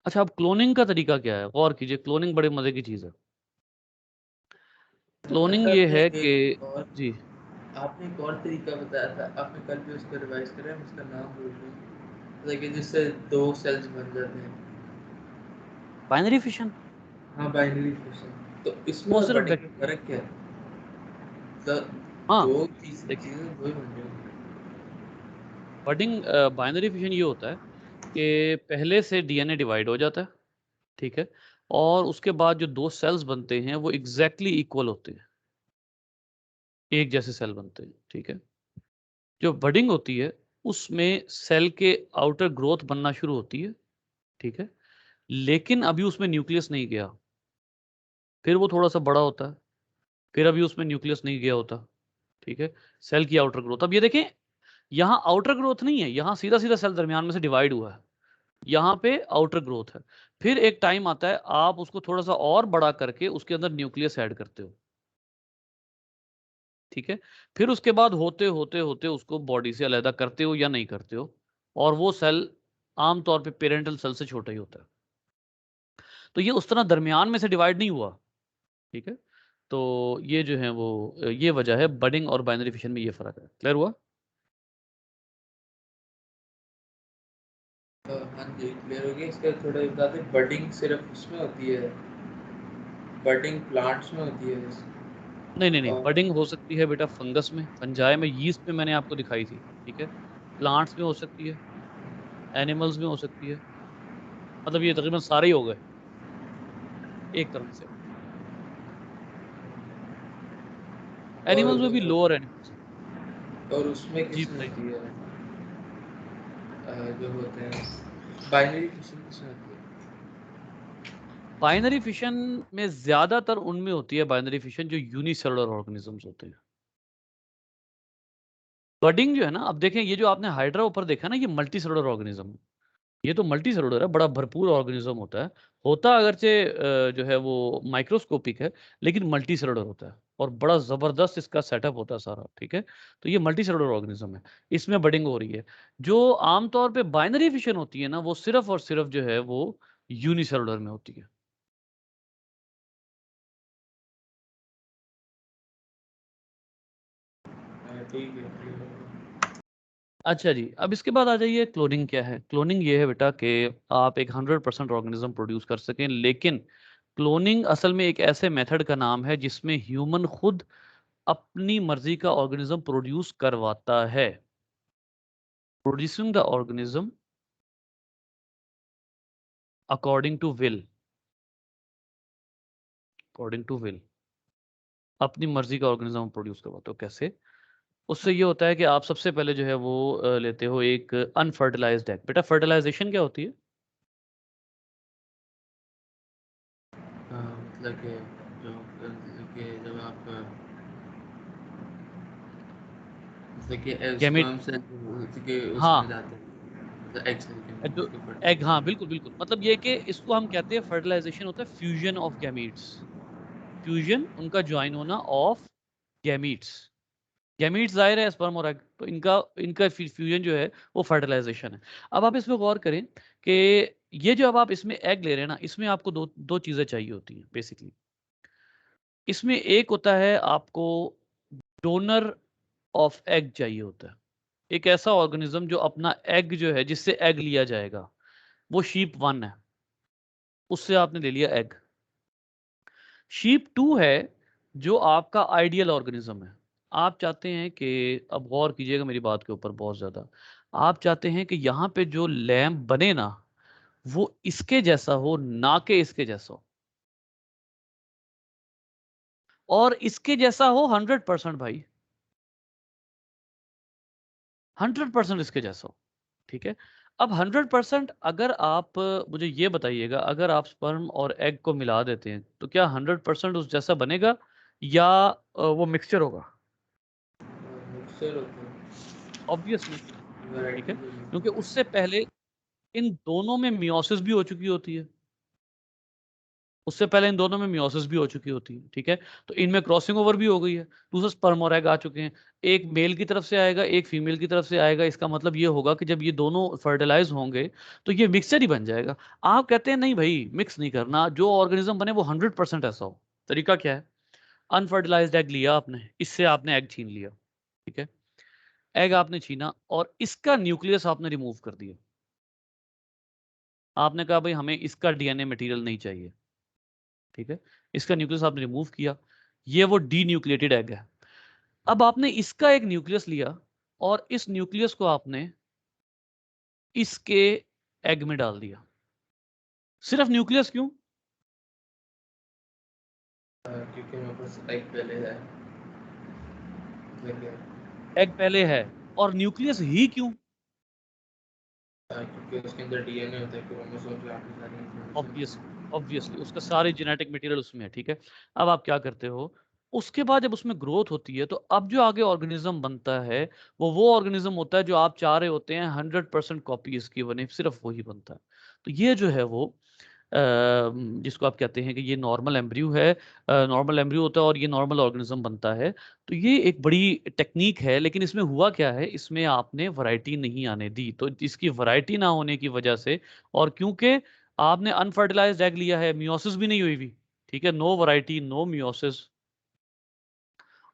अच्छा, अब क्लोनिंग का तरीका क्या है, गौर कीजिए, क्लोनिंग बड़े मजे की चीज है। क्लोनिंग अच्छा, ये आपने है कि एक और जी, आपने एक और तरीका बताया था, आपने कल भी उसको रिवाइज करा है, उसका नाम भूल गया, लेकिन जिससे 2 सेल्स बन जाते हैं। बाइनरी फिशन, हाँ, बाइनरी फिशन। तो इसमें वो और सिर्फ बड़ी फर्क क्या है? तो हाँ, 2 चीज़ देखिए, चीज़ें वही बन रही हैं। बडिंग बाइनरी फिशन ये होता है कि पहले से डीएनए डिवाइड हो जाता है, ठीक है, और उसके बाद जो दो सेल्स बनते हैं वो एग्जैक्टली इक्वल होते हैं, एक जैसे सेल बनते हैं। ठीक है, जो बडिंग होती है उसमें सेल के आउटर ग्रोथ बनना शुरू होती है, ठीक है, लेकिन अभी उसमें न्यूक्लियस नहीं गया, फिर वो थोड़ा सा बड़ा होता है, फिर अभी उसमें न्यूक्लियस नहीं गया होता। ठीक है, सेल की आउटर ग्रोथ, अब ये देखें, यहाँ आउटर ग्रोथ नहीं है, यहाँ सीधा सीधा सेल दरमियान में से डिवाइड हुआ है, यहाँ पे आउटर ग्रोथ है। फिर एक टाइम आता है आप उसको थोड़ा सा और बड़ा करके उसके अंदर न्यूक्लियस ऐड करते हो, ठीक है, फिर उसके बाद होते होते होते उसको बॉडी से अलग करते हो या नहीं करते हो, और वो सेल आमतौर पे पेरेंटल सेल से छोटा ही होता है। तो ये उस तरह दरमियान में से डिवाइड नहीं हुआ। ठीक है, तो ये जो है वो ये वजह है बडिंग और बाइनरी फिशन में, ये फर्क है। क्लियर हुआ? हाँ जी, क्लियर हो गया। इसका थोड़ा बता दें, बडिंग सिर्फ उसमें होती है, बडिंग प्लांट्स में होती है बस? नहीं नहीं नहीं, और बडिंग हो सकती है बेटा फंगस में, फंजाई में, यीस्ट में मैंने आपको दिखाई थी। ठीक है, प्लांट्स में हो सकती है, एनिमल्स में हो सकती है, मतलब ये तकरीबन सारे ही हो गए एक तरह से। और एनिमल्स में भी लोअर एनिमल्स हैं। और उसमें जी किसमें बताइए। होती है, जो होते हैं बाइनरी फिशन किसमें होती है? बाइनरी फिशन में ज्यादातर उनमें होती है बाइनरी फिशन जो यूनिसेलुलर ऑर्गेनिजम्स होते हैं। बडिंग जो है ना, अब देखें, ये जो आपने हाइड्रा ऊपर देखा ना, ये मल्टी सेलुलर ऑर्गेनिज्म है, ये तो मल्टी सेलुलर है, बड़ा भरपूर ऑर्गेनिज्म होता अगरचे जो है वो माइक्रोस्कोपिक है, लेकिन मल्टी सेलुलर होता है, और बड़ा जबरदस्त इसका सेटअप होता है सारा। ठीक है, तो ये मल्टी सेलुलर ऑर्गेनिज्म है, इसमें बडिंग हो रही है। जो आमतौर पे बाइनरी फिशन होती है ना, वो सिर्फ और सिर्फ जो है वो यूनिसेलुलर में होती है। ठीक है, clear हो गया। अच्छा जी, अब इसके बाद आ जाइए, क्लोनिंग क्या है? क्लोनिंग ये है बेटा कि आप एक 100% ऑर्गेनिज्म प्रोड्यूस कर सकें, लेकिन क्लोनिंग असल में एक ऐसे मेथड का नाम है जिसमें ह्यूमन खुद अपनी मर्जी का ऑर्गेनिज्म प्रोड्यूस करवाता है। Producing the organism according to will, according to will, अपनी मर्जी का ऑर्गेनिज्म प्रोड्यूस करवाते हो। कैसे? उससे ये होता है कि आप सबसे पहले जो है वो लेते हो एक अनफर्टिलाइज्ड एग। बेटा फर्टिलाइजेशन क्या होती है? मतलब कि जब आप मतलब कि गैमेट, स्पर्म से मतलब कि उसमें हाँ, जाते हैं, मतलब एग सेल के अंदर जो उसके एग, हाँ फर्टिलाइजेशन। बिल्कुल बिल्कुल, मतलब ये कि इसको हम कहते हैं फर्टिलाइजेशन होता है फ्यूजन ऑफ गैमीट्स, फ्यूजन उनका ज्वाइन होना ऑफ गैमीट्स। गैमीट्स जाहिर है स्पर्म और एग, तो इनका इनका फ्यूजन जो है वो फर्टिलाइजेशन है। अब आप इसमें गौर करें कि ये जो अब आप इसमें एग ले रहे हैं ना, इसमें आपको दो दो चीजें चाहिए होती हैं बेसिकली। इसमें एक होता है आपको डोनर ऑफ एग चाहिए होता है, एक ऐसा ऑर्गेनिज्म जो अपना एग जो है, जिससे एग लिया जाएगा, वो शीप 1 है, उससे आपने ले लिया एग। शीप 2 है जो आपका आइडियल ऑर्गेनिज्म है। आप चाहते हैं कि, अब गौर कीजिएगा मेरी बात के ऊपर बहुत ज्यादा, आप चाहते हैं कि यहाँ पे जो लैम्प बने ना वो इसके जैसा हो, ना कि इसके जैसा हो, और इसके जैसा हो 100% भाई, 100% इसके जैसा हो। ठीक है, अब 100% अगर आप मुझे ये बताइएगा, अगर आप स्पर्म और एग को मिला देते हैं तो क्या 100% उस जैसा बनेगा या वो मिक्सचर होगा? मिक्सर होता है, ऑब्वियसली। ठीक वैरायटी है, तो नहीं क्योंकि उससे पहले इन दोनों में मियोसिस भी हो चुकी होती है, उससे पहले इन दोनों में मियोसिस भी हो चुकी होती है। ठीक है, तो इनमें क्रॉसिंग ओवर भी हो गई है, दूसरा स्पर्म और एग आ चुके हैं, एक मेल की तरफ से आएगा एक फीमेल की तरफ से आएगा। इसका मतलब ये होगा कि जब ये दोनों फर्टिलाइज होंगे तो ये मिक्सचर ही बन जाएगा। आप कहते हैं नहीं भाई मिक्स नहीं करना, जो ऑर्गेनिज्म बने वो 100% ऐसा हो। तरीका क्या है? अनफर्टिलाइज्ड एग लिया आपने, इससे आपने एग छीन लिया। ठीक है, एग आपने छीना और इसका न्यूक्लियस आपने रिमूव कर दिया। आपने कहा भाई हमें इसका डीएनए मटेरियल नहीं चाहिए। ठीक है, इसका न्यूक्लियस आपने रिमूव किया, ये वो डी न्यूक्लिएटेड एग है। अब आपने इसका एक न्यूक्लियस लिया और इस न्यूक्लियस को आपने इसके एग में डाल दिया। सिर्फ न्यूक्लियस क्यों? क्योंकि मेरे पास एग पहले है, लेकिन एग पहले है और न्यूक्लियस ही क्यों? क्योंकि उसके अंदर डीएनए होता है, क्रोमोसोम पे आपकी सारी ऑब्वियसली, इंफॉर्मेशन। ऑब्वियसली उसका सारे जेनेटिक मटेरियल उसमें है। ठीक है, अब आप क्या करते हो, उसके बाद जब उसमें ग्रोथ होती है तो अब जो आगे ऑर्गेनिज्म बनता है वो ऑर्गेनिज्म होता है जो आप चाह रहे होते हैं 100% कॉपी इसकी बने, सिर्फ वही बनता है। तो ये जो है वो जिसको आप कहते हैं कि ये नॉर्मल एम्ब्रियो है, नॉर्मल एम्ब्रियो होता है और ये नॉर्मल ऑर्गेनिज्म बनता है। तो ये एक बड़ी टेक्निक है, लेकिन इसमें हुआ क्या है, इसमें आपने वैरायटी नहीं आने दी, तो इसकी वैरायटी ना होने की वजह से, और क्योंकि आपने अनफर्टिलाइज्ड एग लिया है, मियोसिस भी नहीं हुई हुई। ठीक है, नो वैरायटी नो मियोसिस,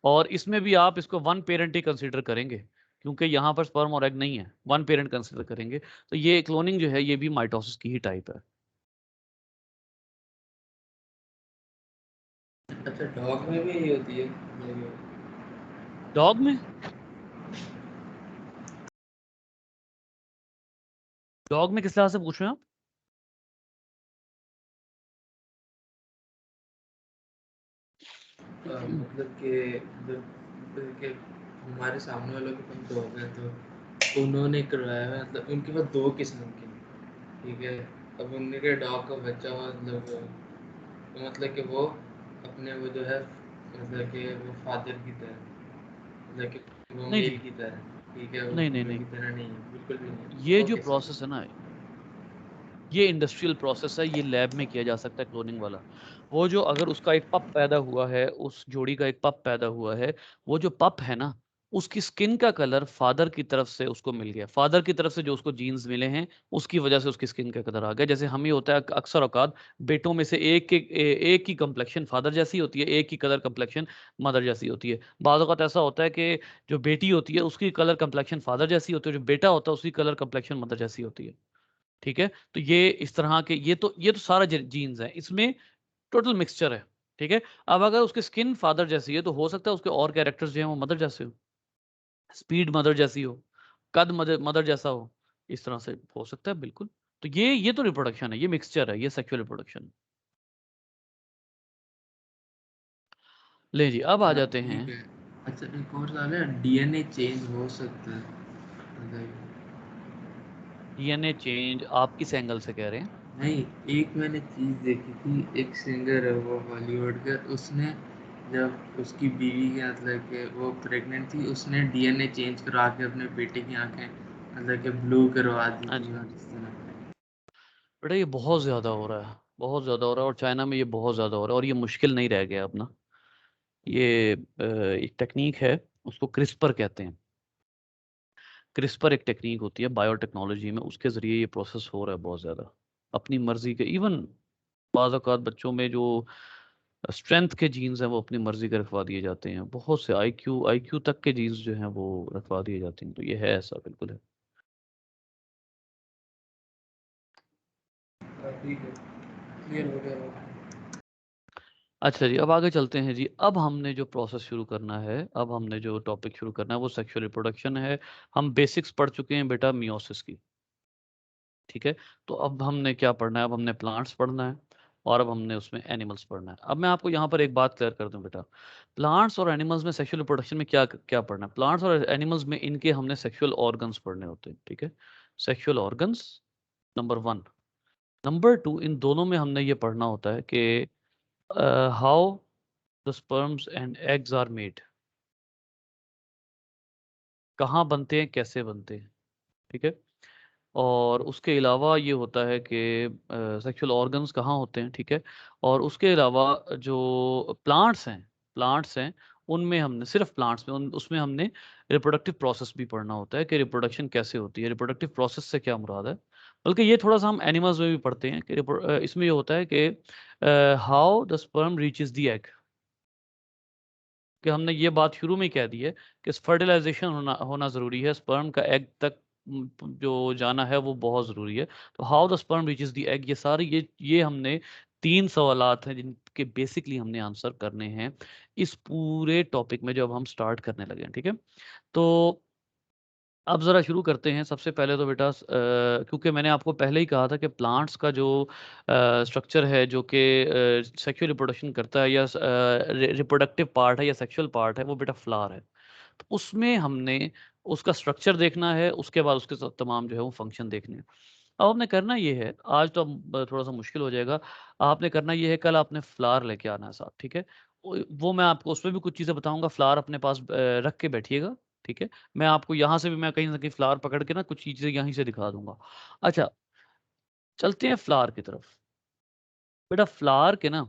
और इसमें भी आप इसको वन पेरेंट ही कंसीडर करेंगे क्योंकि यहाँ पर स्पर्म और एग नहीं है, वन पेरेंट कंसीडर करेंगे। तो ये क्लोनिंग जो है ये भी माइटोसिस की ही टाइप है। अच्छा, डॉग में भी यही होती है? डॉग में, डॉग में किस तरह से पूछ रहे हैं आप? मतलब कि हमारे सामने वालों के पास डॉग है, तो उन्होंने करवाया है, मतलब उनके पास दो किस्म के, ठीक है। अब उनके डॉग का बच्चा हुआ, मतलब कि वो अपने वो जो है, मतलब कि वो फादर की तरह, मतलब कि वो नहीं मेल जी, की तरह, ठीक है, वो नहीं नहीं फीमेल नहीं, की तरह नहीं है, बिल्कुल भी नहीं। ये वो जो कैसे? प्रोसेस है ना, ये इंडस्ट्रियल प्रोसेस है, ये लैब में किया जा सकता है क्लोनिंग वाला। वो जो अगर उसका एक पप पैदा हुआ है, उस जोड़ी का एक पप पैदा हुआ है, वो जो पप है ना, उसकी स्किन का कलर फादर की तरफ से उसको मिल गया, फादर की तरफ से जो उसको जीन्स मिले हैं उसकी वजह से उसकी स्किन का कलर आ गया। जैसे हम ही होता है अक्सर औकात बेटों में से एक की कंप्लेक्शन फादर जैसी होती है, एक की कलर कंप्लेक्शन मदर जैसी होती है। बाज़ औक़ात ऐसा होता है कि जो बेटी होती है उसकी कलर कंप्लेक्शन फादर जैसी होती है, जो बेटा होता है उसकी कलर कंप्लेक्शन मदर जैसी होती है। ठीक है, तो ये इस तरह के, ये तो सारा जीन्स है, इसमें टोटल मिक्सचर है। ठीक है, अब अगर उसकी स्किन फादर जैसी है तो हो सकता है उसके और कैरेक्टर्स जो हैं वो मदर जैसे हो, स्पीड मदर जैसी हो, कद मदर मदर जैसा हो, इस तरह से हो सकता है बिल्कुल। तो ये तो रिप्रोडक्शन है, ये मिक्सचर है, ये सेक्सुअल रिप्रोडक्शन। ले जी, अब आ हाँ, जाते हैं। ठीक है। अच्छा, एक और सवाल है, डीएनए चेंज हो सकता है? मतलब डीएनए चेंज आप किस एंगल से कह रहे हैं? नहीं, एक मैंने चीज़ देखी थी, एक सिंगर है वो बॉलीवुड का, उसने जब उसकी बीवी के मतलब कि वो प्रेग्नेंट थी, उसने डीएनए चेंज करवा के अपने बेटे की आंखें मतलब कि ब्लू करवा दी हाँ थी, जी, हाँ और जी। इस तरह। बेटा ये बहुत ज़्यादा हो रहा है, बहुत ज़्यादा हो रहा है, और चाइना में ये बहुत ज़्यादा हो रहा है, और ये मुश्किल नहीं रह गया अब ना। ये एक टेक्निक है, उसको क्रिस्पर कहते हैं। क्रिस्पर एक टेक्निक होती है बायोटेक्नोलॉजी में, उसके ज़रिए ये प्रोसेस हो रहा है बहुत ज़्यादा। अपनी मर्ज़ी के, इवन बाज़ औक़ात बच्चों में जो स्ट्रेंथ के जीन्स हैं वो अपनी मर्ज़ी के रखवा दिए जाते हैं, बहुत से आईक्यू तक के जीन्स जो हैं वो रखवा दिए जाते हैं। तो ये है, ऐसा बिल्कुल है। ठीक है, क्लियर हो गया। अच्छा जी, अब आगे चलते हैं जी। अब हमने जो प्रोसेस शुरू करना है, अब हमने जो टॉपिक शुरू करना है वो सेक्सुअल रिप्रोडक्शन है। हम बेसिक्स पढ़ चुके हैं बेटा मियोसिस की, ठीक है। तो अब हमने क्या पढ़ना है, अब हमने प्लांट्स पढ़ना है और अब हमने उसमें एनिमल्स पढ़ना है। अब मैं आपको यहाँ पर एक बात क्लियर कर दूं बेटा, प्लांट्स और एनिमल्स में सेक्सुअल रिप्रोडक्शन में क्या क्या पढ़ना है। प्लांट्स और एनिमल्स में इनके हमने सेक्सुअल ऑर्गन्स पढ़ने होते हैं, ठीक है। Sexual organs number 1। नंबर 2, इन दोनों में हमने ये पढ़ना होता है कि how the sperms and eggs are made, कहाँ बनते हैं, कैसे बनते हैं, ठीक है। और उसके अलावा ये होता है कि सेक्सुअल ऑर्गन्स कहाँ होते हैं, ठीक है। और उसके अलावा जो प्लांट्स हैं उनमें हमने सिर्फ प्लांट्स में उसमें हमने रिप्रोडक्टिव प्रोसेस भी पढ़ना होता है कि रिप्रोडक्शन कैसे होती है, रिप्रोडक्टिव प्रोसेस से क्या मुराद है। बल्कि ये थोड़ा सा हम एनिमल्स में भी पढ़ते हैं कि इसमें ये होता है कि how the sperm reaches the egg, कि हमने ये बात शुरू में ही कह दी है कि फर्टिलाइजेशन होना होना ज़रूरी है, स्पर्म का एग तक जो जाना है वो बहुत ज़रूरी है। तो how the sperm reaches the egg, ये सारे ये हमने 3 सवालात हैं जिनके बेसिकली हमने आंसर करने हैं इस पूरे टॉपिक में जो अब हम स्टार्ट करने लगे हैं, ठीक है। तो अब ज़रा शुरू करते हैं। सबसे पहले तो बेटा क्योंकि मैंने आपको पहले ही कहा था कि प्लांट्स का जो स्ट्रक्चर है जो कि सेक्सुअल रिप्रोडक्शन करता है या रिप्रोडक्टिव पार्ट है या सेक्सुअल पार्ट है वो बेटा फ्लावर है। तो उसमें हमने उसका स्ट्रक्चर देखना है, उसके बाद उसके तमाम जो है वो फंक्शन देखने हैं। अब आपने करना ये है, आज तो थोड़ा सा मुश्किल हो जाएगा। आपने करना ये है, कल आपने फ्लावर लेके आना है साथ, ठीक है। वो मैं आपको उसमें भी कुछ चीज़ें बताऊंगा, फ्लावर अपने पास रख के बैठिएगा, ठीक है। मैं आपको यहाँ से भी मैं कहीं ना कहीं फ्लावर पकड़ के ना कुछ चीज़ें यहीं से दिखा दूंगा। अच्छा, चलते हैं फ्लावर की तरफ। बेटा फ्लावर के ना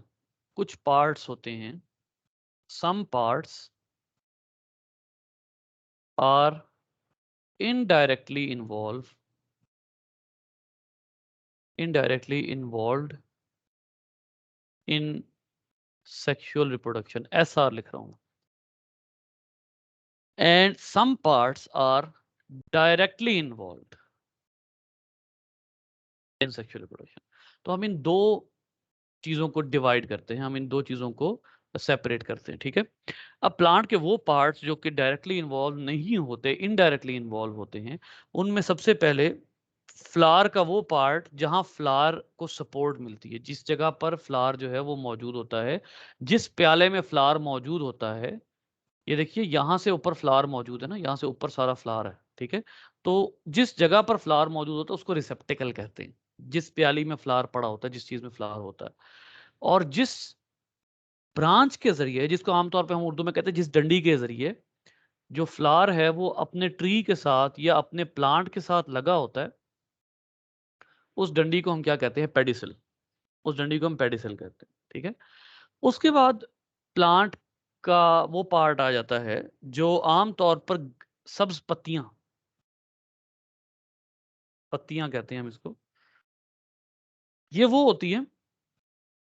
कुछ पार्ट्स होते हैं, some parts are indirectly involved in sexual reproduction, SR लिख रहा हूँ। And some parts are directly involved in sexual reproduction. तो हम इन दो चीजों को डिवाइड करते हैं, हम इन दो चीजों को सेपरेट करते हैं, ठीक है। अब प्लांट के वो पार्ट्स जो कि डायरेक्टली इन्वॉल्व नहीं होते, इनडायरेक्टली इन्वॉल्व होते हैं, उनमें सबसे पहले फ्लावर का वो पार्ट जहां फ्लावर को सपोर्ट मिलती है, जिस जगह पर फ्लावर जो है वो मौजूद होता है, जिस प्याले में फ्लावर मौजूद होता है। ये देखिए यहाँ से ऊपर फ्लावर मौजूद है ना, यहाँ से ऊपर सारा फ्लावर है, ठीक है। तो जिस जगह पर फ्लावर मौजूद होता है उसको रिसेप्टिकल कहते हैं, जिस प्याली में फ्लावर पड़ा होता है, जिस चीज में फ्लावर होता है। और जिस ब्रांच के जरिए, जिसको आमतौर पे हम उर्दू में कहते हैं जिस डंडी के जरिए जो फ्लावर है वो अपने ट्री के साथ या अपने प्लांट के साथ लगा होता है, उस डंडी को हम क्या कहते हैं, पेडिसल। उस डंडी को हम पेडिसल कहते हैं, ठीक है। उसके बाद प्लांट का वो पार्ट आ जाता है जो आमतौर पर सब्ज पत्तियां, पत्तियां कहते हैं हम इसको। ये वो होती है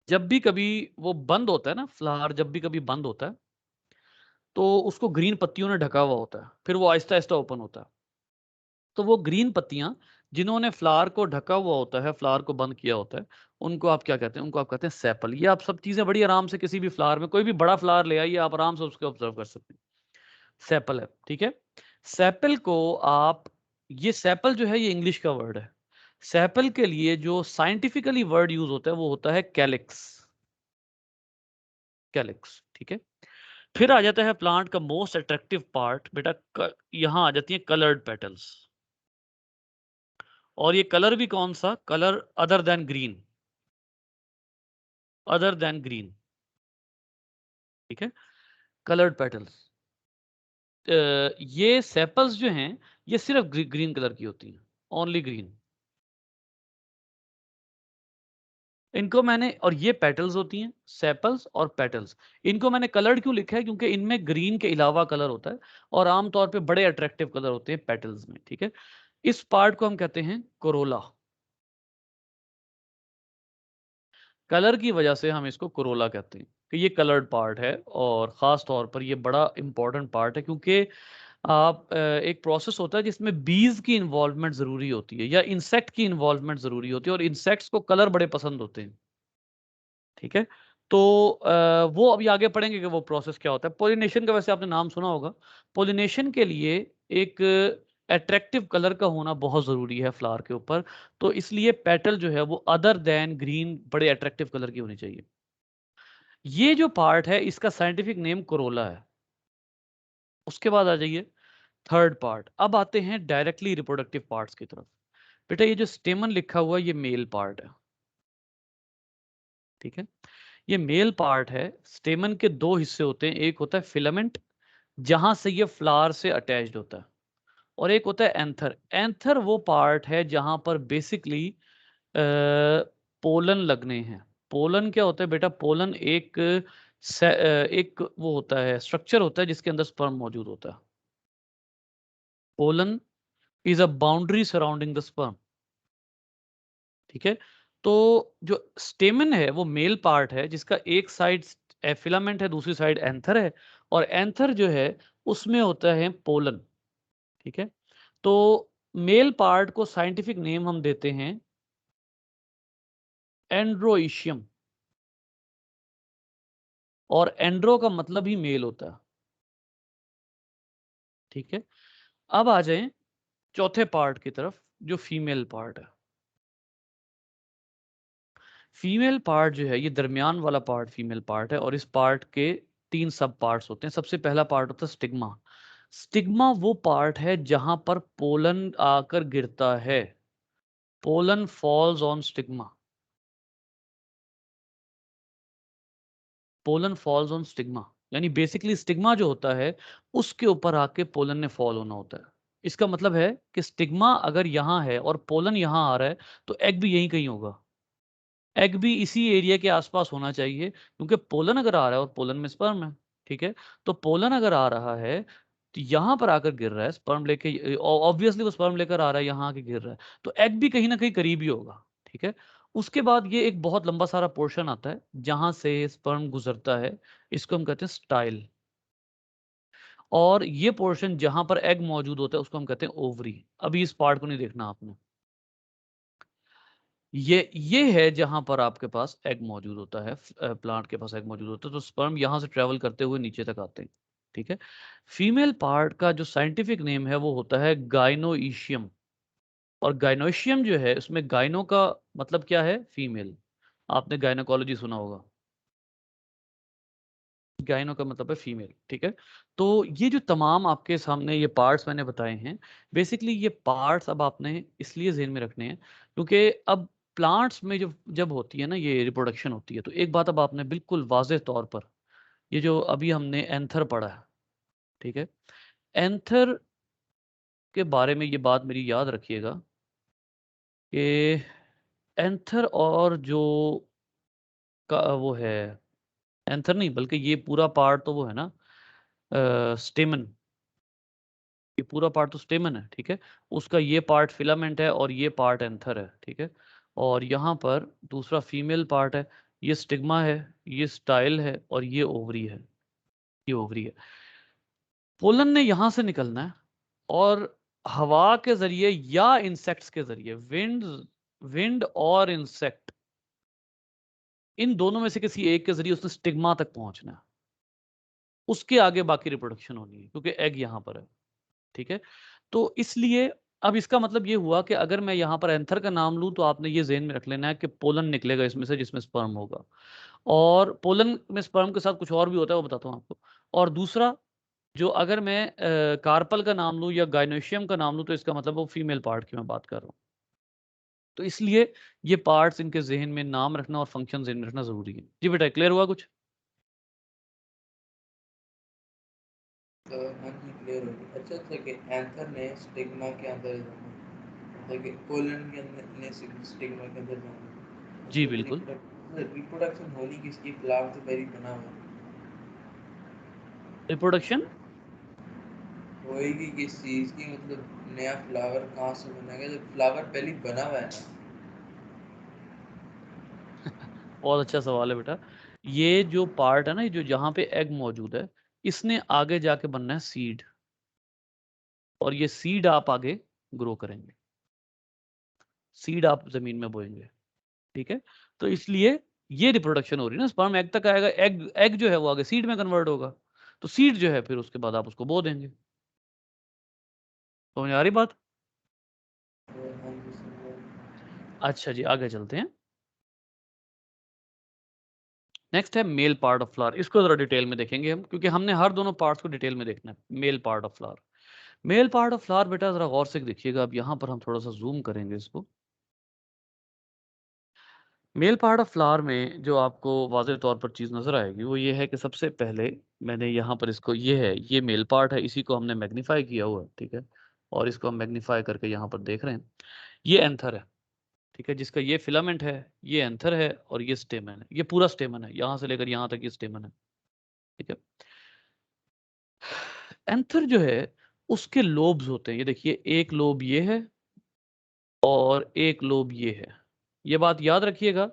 जब भी कभी वो बंद होता है ना, फ्लावर जब भी कभी बंद होता है तो उसको ग्रीन पत्तियों ने ढका हुआ होता है, फिर वो आहिस्ता आहिस्ता ओपन होता है। तो वो ग्रीन पत्तियां जिन्होंने फ्लावर को ढका हुआ होता है, फ्लावर को बंद किया होता है, उनको आप क्या कहते हैं, उनको आप कहते हैं सेपल। ये आप सब चीजें बड़ी आराम से किसी भी फ्लावर में, कोई भी बड़ा फ्लावर ले आइए, आप आराम से उसको ऑब्जर्व कर सकते हैं। सेपल है, ठीक है। सेपल को आप, ये सेपल जो है ये इंग्लिश का वर्ड है। सेपल के लिए जो साइंटिफिकली वर्ड यूज होता है वो होता है कैलिक्स। कैलिक्स, ठीक है। फिर आ जाता है प्लांट का मोस्ट अट्रैक्टिव पार्ट बेटा, यहां आ जाती है कलर्ड पेटल्स। और ये कलर भी कौन सा colour, other than green, other than green, ठीक है। कलर्ड पेटल्स, ये सेपल्स जो हैं ये सिर्फ ग्रीन कलर की होती हैं, ओनली ग्रीन। इनको मैंने, और ये पेटल्स होती हैं, सेपल्स और पेटल्स। इनको मैंने कलर्ड क्यों लिखा है, क्योंकि इनमें ग्रीन के अलावा कलर होता है और आमतौर पे बड़े अट्रैक्टिव कलर होते हैं पेटल्स में, ठीक है। इस पार्ट को हम कहते हैं कोरोला। कलर की वजह से हम इसको कोरोला कहते हैं कि ये कलर्ड पार्ट है। और ख़ास तौर पर ये बड़ा इंपॉर्टेंट पार्ट है क्योंकि आप एक प्रोसेस होता है जिसमें बीज की इन्वॉल्वमेंट ज़रूरी होती है या इंसेक्ट की इन्वॉल्वमेंट ज़रूरी होती है, और इंसेक्ट्स को कलर बड़े पसंद होते हैं, ठीक है। तो वो अभी आगे पढ़ेंगे कि वो प्रोसेस क्या होता है। पॉलिनेशन का वैसे आपने नाम सुना होगा। पॉलिनेशन के लिए एक अट्रैक्टिव कलर का होना बहुत ज़रूरी है फ्लावर के ऊपर, तो इसलिए पेटल जो है वो अदर देन ग्रीन बड़े अट्रैक्टिव कलर की होनी चाहिए। ये जो पार्ट है इसका साइंटिफिक नेम कोरोला है। उसके बाद आ जाइए थर्ड पार्ट। अब आते हैं डायरेक्टली रिप्रोडक्टिव पार्ट्स की तरफ। बेटा ये जो स्टेमन लिखा हुआ है ये मेल पार्ट है, ठीक है। ये मेल पार्ट है। स्टेमन के दो हिस्से होते हैं, एक होता है फिलामेंट जहां से ये फ्लावर से अटैच्ड होता है, और एक होता है एंथर। एंथर वो पार्ट है जहां पर बेसिकली पोलन लगने हैं। पोलन क्या होता है बेटा? पोलन एक वो होता है, स्ट्रक्चर होता है जिसके अंदर स्पर्म मौजूद होता है। Pollen is a boundary surrounding the sperm, ठीक है। तो जो स्टेमन है वो मेल पार्ट है जिसका एक साइड फिलामेंट है, दूसरी साइड एंथर है, और एंथर जो है उसमें होता है पोलन, ठीक है। तो मेल पार्ट को साइंटिफिक नेम हम देते हैं एंड्रोइशियम, और एंड्रो का मतलब ही मेल होता है, ठीक है। अब आ जाएं चौथे पार्ट की तरफ जो फीमेल पार्ट है। फीमेल पार्ट जो है ये दरमियान वाला पार्ट फीमेल पार्ट है, और इस पार्ट के तीन सब पार्ट्स होते हैं। सबसे पहला पार्ट होता है स्टिग्मा। स्टिग्मा वो पार्ट है जहां पर पोलन आकर गिरता है। Pollen falls on stigma. Pollen falls on stigma, यानी बेसिकली स्टिग्मा जो होता है उसके ऊपर आके पोलन ने फॉल होना होता है। इसका मतलब है कि स्टिग्मा अगर यहाँ है और पोलन यहाँ आ रहा है तो एग भी यहीं कहीं होगा। एग भी इसी एरिया के आसपास होना चाहिए, क्योंकि पोलन अगर आ रहा है और पोलन में स्पर्म है, ठीक है। तो पोलन अगर आ रहा है तो यहाँ पर आकर गिर रहा है स्पर्म लेके, ऑब्वियसली वो स्पर्म लेकर आ रहा है, यहाँ आके गिर रहा है, तो एग भी कहीं ना कहीं करीब ही होगा, ठीक है। उसके बाद ये एक बहुत लंबा सारा पोर्शन आता है जहां से स्पर्म गुजरता है, इसको हम कहते हैं स्टाइल। और ये पोर्शन जहां पर एग मौजूद होता है उसको हम कहते हैं ओवरी। अभी इस पार्ट को नहीं देखना आपने। ये है जहां पर आपके पास एग मौजूद होता है, प्लांट के पास एग मौजूद होता है, तो स्पर्म यहां से ट्रेवल करते हुए नीचे तक आते हैं, ठीक है। फीमेल पार्ट का जो साइंटिफिक नेम है वो होता है गाइनोइशियम। और गाइनोइशियम जो है उसमें गाइनो का मतलब क्या है? फीमेल। आपने गायनोकोलॉजी सुना होगा। गाइनो का मतलब है फीमेल, ठीक है। तो ये जो तमाम आपके सामने ये पार्ट्स मैंने बताए हैं, बेसिकली ये पार्ट्स अब आपने इसलिए ज़हन में रखने हैं क्योंकि अब प्लांट्स में जब जब होती है ना ये रिप्रोडक्शन होती है, तो एक बात अब आपने बिल्कुल वाज़ेह तौर पर, ये जो अभी हमने एंथर पढ़ा है, ठीक है। एंथर के बारे में ये बात मेरी याद रखिएगा कि एंथर और जो का वो है, एंथर नहीं बल्कि ये पूरा पार्ट तो वो है ना स्टेमन। ये पूरा पार्ट तो स्टेमन है, ठीक है। उसका ये पार्ट फिलामेंट है और ये पार्ट एंथर है, ठीक है। और यहाँ पर दूसरा फीमेल पार्ट है, ये स्टिग्मा है, ये स्टाइल है, और ये ओवरी है। ये ओवरी है। पोलन ने यहाँ से निकलना है और हवा के जरिए या इंसेक्ट्स के जरिए, विंड और इंसेक्ट, इन दोनों में से किसी एक के जरिए उसने स्टिग्मा तक पहुंचना है। उसके आगे बाकी रिप्रोडक्शन होनी है क्योंकि एग यहाँ पर है, ठीक है। तो इसलिए अब इसका मतलब ये हुआ कि अगर मैं यहाँ पर एंथर का नाम लूँ तो आपने ये ज़हन में रख लेना है कि पोलन निकलेगा इसमें से जिसमें स्पर्म होगा, और पोलन में स्पर्म के साथ कुछ और भी होता है वो बताता हूँ आपको। और दूसरा, जो अगर मैं कार्पल का नाम लूँ या गाइनोशियम का नाम लूँ तो इसका मतलब वो फीमेल पार्ट की मैं बात कर रहा हूँ। तो इसलिए ये पार्ट्स इनके ज़हन में नाम रखना और फंक्शन ज़हन में रखना ज़रूरी है। जी बेटा, क्लियर हुआ कुछ? हाँ जी, क्लियर हो गई। अच्छा अच्छा, कि एंथर ने स्टिग्मा के अंदर जाना, मतलब कि पोलन के अंदर ने स्टिग्मा के अंदर जाना, जी मतलब बिल्कुल। रिप्रोडक्शन होनी किसकी? फ्लावर तो पहले ही बना हुआ है। रिप्रोडक्शन होएगी किस चीज़ की? मतलब नया फ्लावर कहाँ से बनेगा जब फ्लावर पहले ही बना हुआ है ना? बहुत अच्छा सवाल है बेटा। ये जो पार्ट है ना, ये जो जहाँ पे एग मौजूद है, इसने आगे जाके बनना है सीड, और ये सीड आप आगे ग्रो करेंगे, सीड आप जमीन में बोएंगे, ठीक है। तो इसलिए ये रिप्रोडक्शन हो रही है ना, स्पर्म एग तक आएगा, एग एग जो है वो आगे सीड में कन्वर्ट होगा, तो सीड जो है फिर उसके बाद आप उसको बो देंगे। समझ आ रही बात? अच्छा जी, आगे चलते हैं। नेक्स्ट है मेल पार्ट ऑफ फ्लावर। इसको जरा डिटेल में देखेंगे हम, क्योंकि हमने हर दोनों पार्ट्स को डिटेल में देखना है। Male part of flower, male part of flower बेटा जरा गौर से देखिएगा। अब यहाँ पर हम थोड़ा सा जूम करेंगे इसको। मेल पार्ट ऑफ फ्लावर में जो आपको वाज़ेह तौर पर चीज़ नज़र आएगी वो ये है कि सबसे पहले मैंने यहाँ पर इसको, ये है, ये मेल पार्ट है, इसी को हमने मैग्नीफाई किया हुआ है, ठीक है, और इसको हम मैग्नीफाई करके यहाँ पर देख रहे हैं। ये एंथर है, ठीक है, जिसका ये फिलामेंट है, ये एंथर है, और ये स्टेमन है, ये पूरा स्टेमन है, यहाँ से लेकर यहाँ तक ये स्टेमन है, ठीक है। एंथर जो है उसके लोब्स होते हैं, ये देखिए, एक लोब ये है और एक लोब ये है। ये बात याद रखिएगा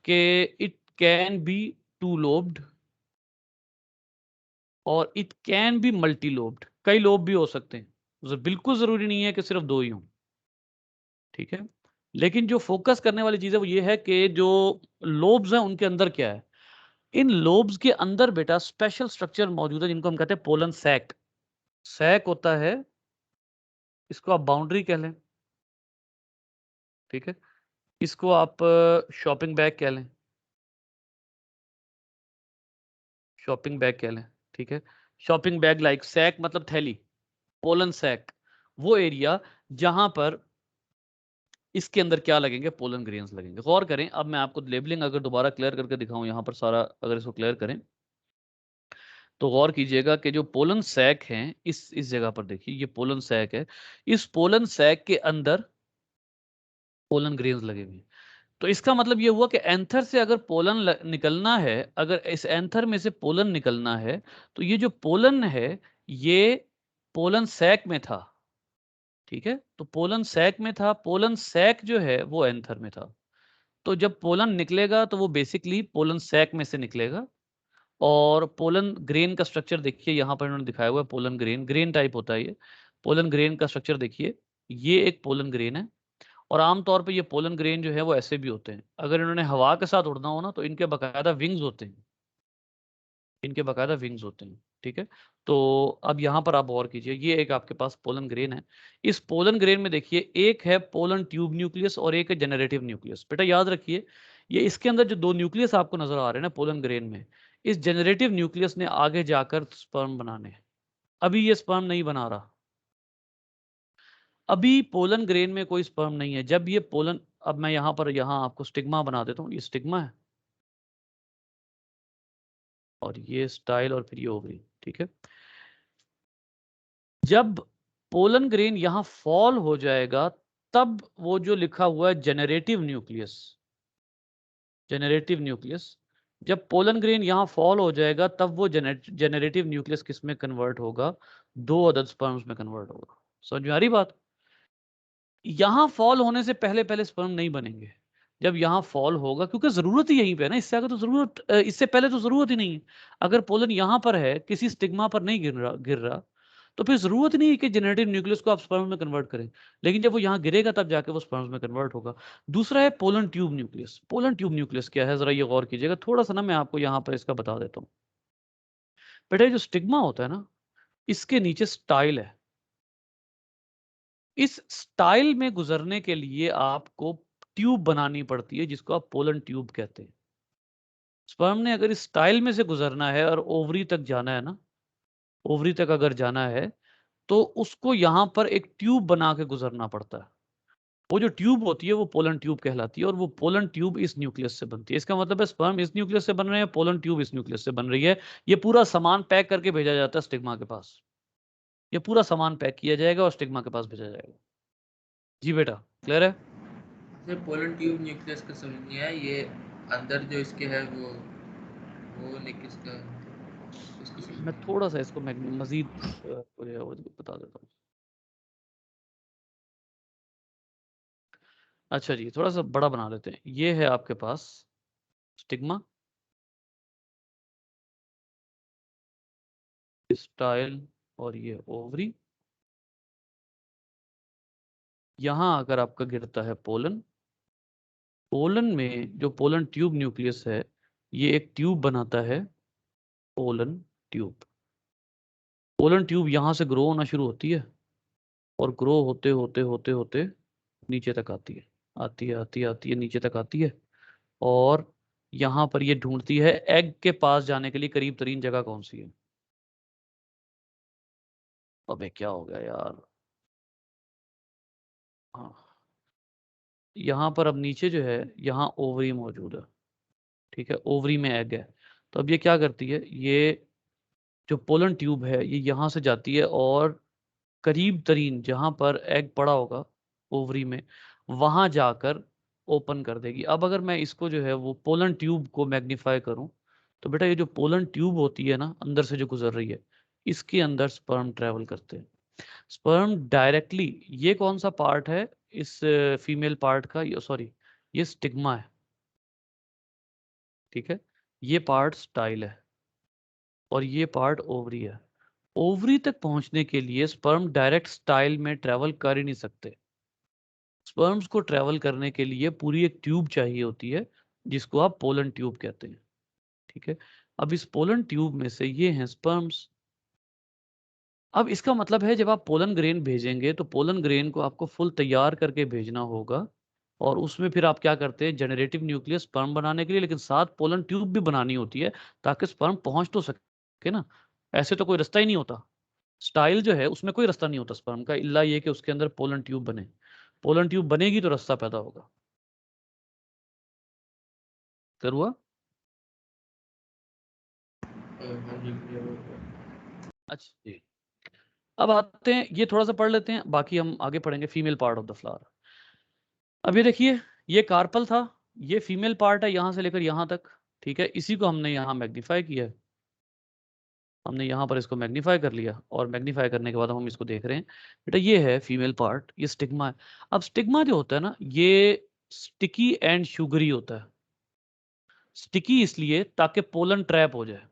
कि it can be two lobed और it can be multi lobed, कई लोब भी हो सकते हैं, बिल्कुल जरूरी नहीं है कि सिर्फ दो ही हों, ठीक है। लेकिन जो फोकस करने वाली चीज है वो ये है कि जो लोब्स हैं उनके अंदर क्या है। इन लोब्स के अंदर बेटा स्पेशल स्ट्रक्चर मौजूद है जिनको हम कहते हैं पोलन सैक। सैक होता है, इसको आप बाउंड्री कह लें, ठीक है, इसको आप शॉपिंग बैग कह लें, शॉपिंग बैग कह लें, ठीक है। शॉपिंग बैग लाइक सैक मतलब थैली, पोलन सैक, वो एरिया जहां पर इसके अंदर क्या लगेंगे, पोलन ग्रेन्स लगेंगे। गौर करें, अब मैं आपको लेबलिंग अगर दोबारा क्लियर करके दिखाऊं यहाँ पर सारा, अगर इसको क्लियर करें तो गौर कीजिएगा कि जो पोलन सैक हैं, इस जगह पर देखिए, ये पोलन सैक है, इस पोलन सैक के अंदर पोलन ग्रेन्स लगे हुए हैं। तो इसका मतलब ये हुआ कि एंथर से अगर पोलन निकलना है, अगर इस एंथर में से पोलन निकलना है, तो ये जो पोलन है ये पोलन सैक में था, ठीक है। तो पोलन सैक में था, पोलन सैक जो है वो एंथर में था। तो जब पोलन निकलेगा तो वो बेसिकली पोलन सैक में से निकलेगा। और पोलन ग्रेन का स्ट्रक्चर देखिए, यहाँ पर इन्होंने दिखाया हुआ है, पोलन ग्रेन, ग्रेन टाइप होता है ये। पोलन ग्रेन का स्ट्रक्चर देखिए, ये एक पोलन ग्रेन है। और आमतौर पे ये पोलन ग्रेन जो है वो ऐसे भी होते हैं, अगर इन्होंने हवा के साथ उड़ना हो ना तो इनके बाकायदा विंग्स होते हैं, इनके बाकायदा विंग्स होते हैं, ठीक है। तो अब यहाँ पर आप गौर कीजिए, ये एक आपके पास पोलन ग्रेन है। इस पोलन ग्रेन में देखिए, एक है पोलन ट्यूब न्यूक्लियस और एक है जनरेटिव न्यूक्लियस। बेटा याद रखिए, ये इसके अंदर जो दो न्यूक्लियस आपको नजर आ रहे हैं ना पोलन ग्रेन में, इस जनरेटिव न्यूक्लियस ने आगे जाकर स्पर्म बनाने हैं। अभी ये स्पर्म नहीं बना रहा, अभी पोलन ग्रेन में कोई स्पर्म नहीं है। जब ये पोलन, अब मैं यहाँ पर, यहाँ आपको स्टिग्मा बना देता हूँ, ये स्टिग्मा है और ये स्टाइल और फिर ये ओवरी, ठीक है। जब पोलन ग्रेन यहां फॉल हो जाएगा, तब वो जो लिखा हुआ है जनरेटिव न्यूक्लियस, जनरेटिव न्यूक्लियस, जब पोलन ग्रेन यहां फॉल हो जाएगा तब वो जनरेटिव न्यूक्लियस किस में कन्वर्ट होगा, दो अदद स्पर्म्स में कन्वर्ट होगा। समझ में आ रही बात? यहां फॉल होने से पहले पहले स्पर्म नहीं बनेंगे, जब यहां फॉल होगा, क्योंकि जरूरत ही यहीं पे है ना, इससे आगे तो जरूरत, इससे पहले तो जरूरत ही नहीं है। अगर पोलन यहां पर है, किसी स्टिग्मा पर नहीं गिर रहा, तो फिर जरूरत नहीं है कि जेनेटिव न्यूक्लियस को आप स्पर्म में कन्वर्ट करें। लेकिन जब वो यहाँ गिरेगा तब जाके वो स्पर्म में कन्वर्ट होगा। दूसरा है pollen tube nucleus. Pollen tube nucleus क्या है, जरा ये गौर कीजिएगा थोड़ा सा ना, मैं आपको यहाँ पर इसका बता देता हूँ। बेटा जो स्टिग्मा होता है ना, इसके नीचे स्टाइल है। इस स्टाइल में गुजरने के लिए आपको ट्यूब बनानी पड़ती है, जिसको आप पोलन ट्यूब कहते हैं। स्पर्म ने अगर इस स्टाइल में से गुजरना है और ओवरी तक जाना है ना, ओवरी तक अगर जाना है, तो उसको यहां पर एक ट्यूब बना के गुजरना पड़ता है। वो जो ट्यूब होती है वो पोलन ट्यूब कहलाती है, और वो पोलन ट्यूब इस न्यूक्लियस से बनती है। इसका मतलब है स्पर्म इस न्यूक्लियस से बन रहे हैं, पोलन ट्यूब इस न्यूक्लियस से बन रही है। ये पूरा सामान पैक करके भेजा जाता है स्टिग्मा के पास, ये पूरा सामान पैक किया जाएगा और स्टिग्मा के पास भेजा जाएगा। जी बेटा, क्लियर है? जैसे पोलन ट्यूब न्यूक्लियस का समझ नहीं आया, ये अंदर जो इसके है वो नहीं किसका, उसको समझ मैं नहीं थोड़ा सा इसको मजीद जो है वो बता देता हूँ। अच्छा जी, थोड़ा सा बड़ा बना लेते हैं। ये है आपके पास स्टिग्मा, स्टाइल, और ये ओवरी। यहां अगर आपका गिरता है पोलन, पोलन में जो पोलन ट्यूब न्यूक्लियस है, ये एक ट्यूब बनाता है, पोलन ट्यूब। पोलन ट्यूब यहां से ग्रो होना शुरू होती है और ग्रो होते होते होते होते नीचे तक आती है, आती है आती है आती है, नीचे तक आती है। और यहां पर ये ढूंढती है एग के पास जाने के लिए करीब तरीन जगह कौन सी है। अबे क्या हो गया यार। हाँ, यहाँ पर अब नीचे जो है, यहाँ ओवरी मौजूद है, ठीक है, ओवरी में एग है। तो अब ये क्या करती है, ये जो पोलन ट्यूब है ये यहाँ से जाती है और करीब तरीन जहां पर एग पड़ा होगा ओवरी में, वहां जाकर ओपन कर देगी। अब अगर मैं इसको जो है वो पोलन ट्यूब को मैग्नीफाई करूं, तो बेटा ये जो पोलन ट्यूब होती है ना अंदर से जो गुजर रही है, इसके अंदर स्पर्म ट्रेवल करते हैं। स्पर्म डायरेक्टली, ये कौन सा पार्ट है इस फीमेल पार्ट का, ये सॉरी, ये स्टिग्मा है, ठीक है, ये पार्ट स्टाइल है और ये पार्ट ओवरी है। ओवरी तक पहुंचने के लिए स्पर्म डायरेक्ट स्टाइल में ट्रेवल कर ही नहीं सकते। स्पर्म्स को ट्रेवल करने के लिए पूरी एक ट्यूब चाहिए होती है, जिसको आप पोलन ट्यूब कहते हैं, ठीक है। अब इस पोलन ट्यूब में से ये हैं स्पर्म्स। अब इसका मतलब है जब आप पोलन ग्रेन भेजेंगे तो पोलन ग्रेन को आपको फुल तैयार करके भेजना होगा, और उसमें फिर आप क्या करते हैं, जनरेटिव न्यूक्लियस स्पर्म बनाने के लिए, लेकिन साथ पोलन ट्यूब भी बनानी होती है ताकि स्पर्म पहुंच तो सके ना। ऐसे तो कोई रास्ता ही नहीं होता, स्टाइल जो है उसमें कोई रास्ता नहीं होता स्पर्म का, इल्ला ये कि उसके अंदर पोलन ट्यूब बने। पोलन ट्यूब बनेगी तो रास्ता पैदा होगा। कर हुआ? हाँ जी clear हो गया। अच्छा जी। अब आते हैं, ये थोड़ा सा पढ़ लेते हैं, बाकी हम आगे पढ़ेंगे female part of the flower. अब ये देखिए, ये कार्पल था, ये फीमेल पार्ट है यहां से लेकर यहां तक, ठीक है। इसी को हमने यहाँ मैग्नीफाई किया है, हमने यहाँ पर इसको मैग्नीफाई कर लिया, और मैग्नीफाई करने के बाद हम इसको देख रहे हैं। बेटा ये है फीमेल पार्ट, ये स्टिग्मा है। अब स्टिग्मा जो होता है ना, ये स्टिकी एंड शुगरी होता है। स्टिकी इसलिए ताकि पोलन ट्रैप हो जाए,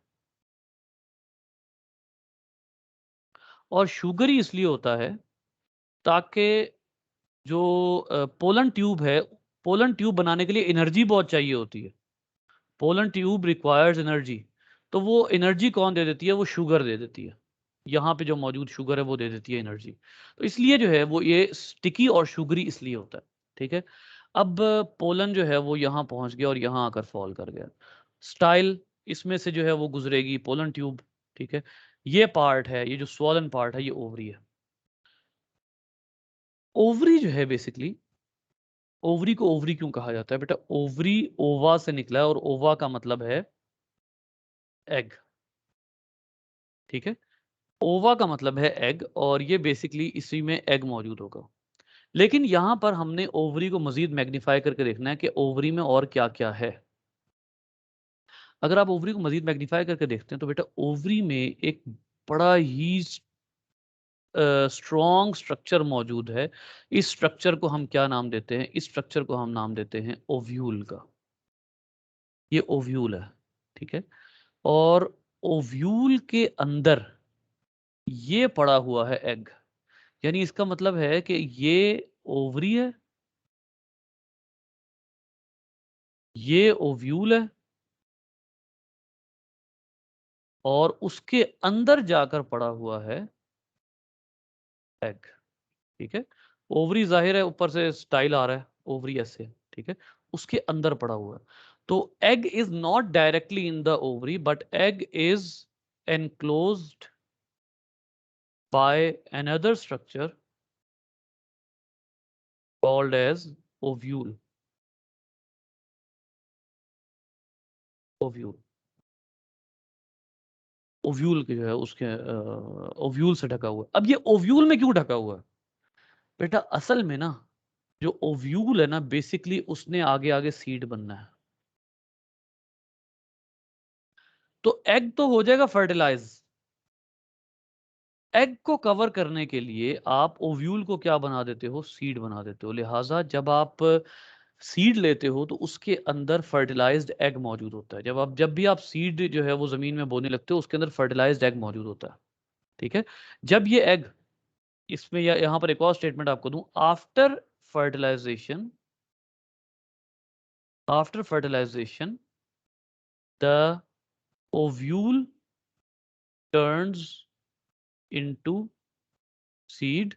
और शुगरी इसलिए होता है ताकि जो पोलन ट्यूब है, पोलन ट्यूब बनाने के लिए एनर्जी बहुत चाहिए होती है। पोलन ट्यूब रिक्वायर्स एनर्जी, तो वो एनर्जी कौन दे देती है, वो शुगर दे देती है। यहाँ पे जो मौजूद शुगर है वो दे देती है एनर्जी। तो इसलिए जो है वो ये स्टिकी और शुगरी इसलिए होता है, ठीक है। अब पोलन जो है वो यहाँ पहुंच गया और यहाँ आकर फॉल कर गया। स्टाइल, इसमें से जो है वो गुजरेगी पोलन ट्यूब, ठीक है। ये पार्ट है, ये जो स्वॉलन पार्ट है, ये ओवरी है। ओवरी जो है बेसिकली, ओवरी को ओवरी क्यों कहा जाता है बेटा, ओवरी ओवा से निकला है, और ओवा का मतलब है एग, ठीक है। ओवा का मतलब है एग, और ये बेसिकली इसी में एग मौजूद होगा। लेकिन यहां पर हमने ओवरी को मजीद मैग्नीफाई करके देखना है कि ओवरी में और क्या क्या है। अगर आप ओवरी को मजीद मैग्नीफाई करके देखते हैं तो बेटा ओवरी में एक बड़ा ही स्ट्रॉन्ग स्ट्रक्चर मौजूद है। इस स्ट्रक्चर को हम क्या नाम देते हैं, इस स्ट्रक्चर को हम नाम देते हैं ओव्यूल का। ये ओव्यूल है, ठीक है। और ओव्यूल के अंदर ये पड़ा हुआ है एग, यानी इसका मतलब है कि ये ओवरी है, ये ओव्यूल है, और उसके अंदर जाकर पड़ा हुआ है एग, ठीक है। ओवरी जाहिर है ऊपर से स्टाइल आ रहा है, ओवरी ऐसे, ठीक है, उसके अंदर पड़ा हुआ है। तो egg is not directly in the ovary, but egg is enclosed bye another structure called as ovule, ovule. Ovule के जो है उसके ओव्यूल से ढका हुआ है। अब ये ओव्यूल में क्यों ढका हुआ है बेटा, असल में ना जो ओव्यूल है ना, बेसिकली उसने आगे आगे सीड बनना है। तो एग तो हो जाएगा फर्टिलाइज, एग को कवर करने के लिए आप ओव्यूल को क्या बना देते हो, सीड बना देते हो। लिहाजा जब आप सीड लेते हो तो उसके अंदर फर्टिलाइज्ड एग मौजूद होता है। जब भी आप सीड जो है वो जमीन में बोने लगते हो, उसके अंदर फर्टिलाइज्ड एग मौजूद होता है, ठीक है। जब ये एग, इसमें यहां पर एक और स्टेटमेंट आपको दूं, after fertilization After fertilization, the ovule turns into seed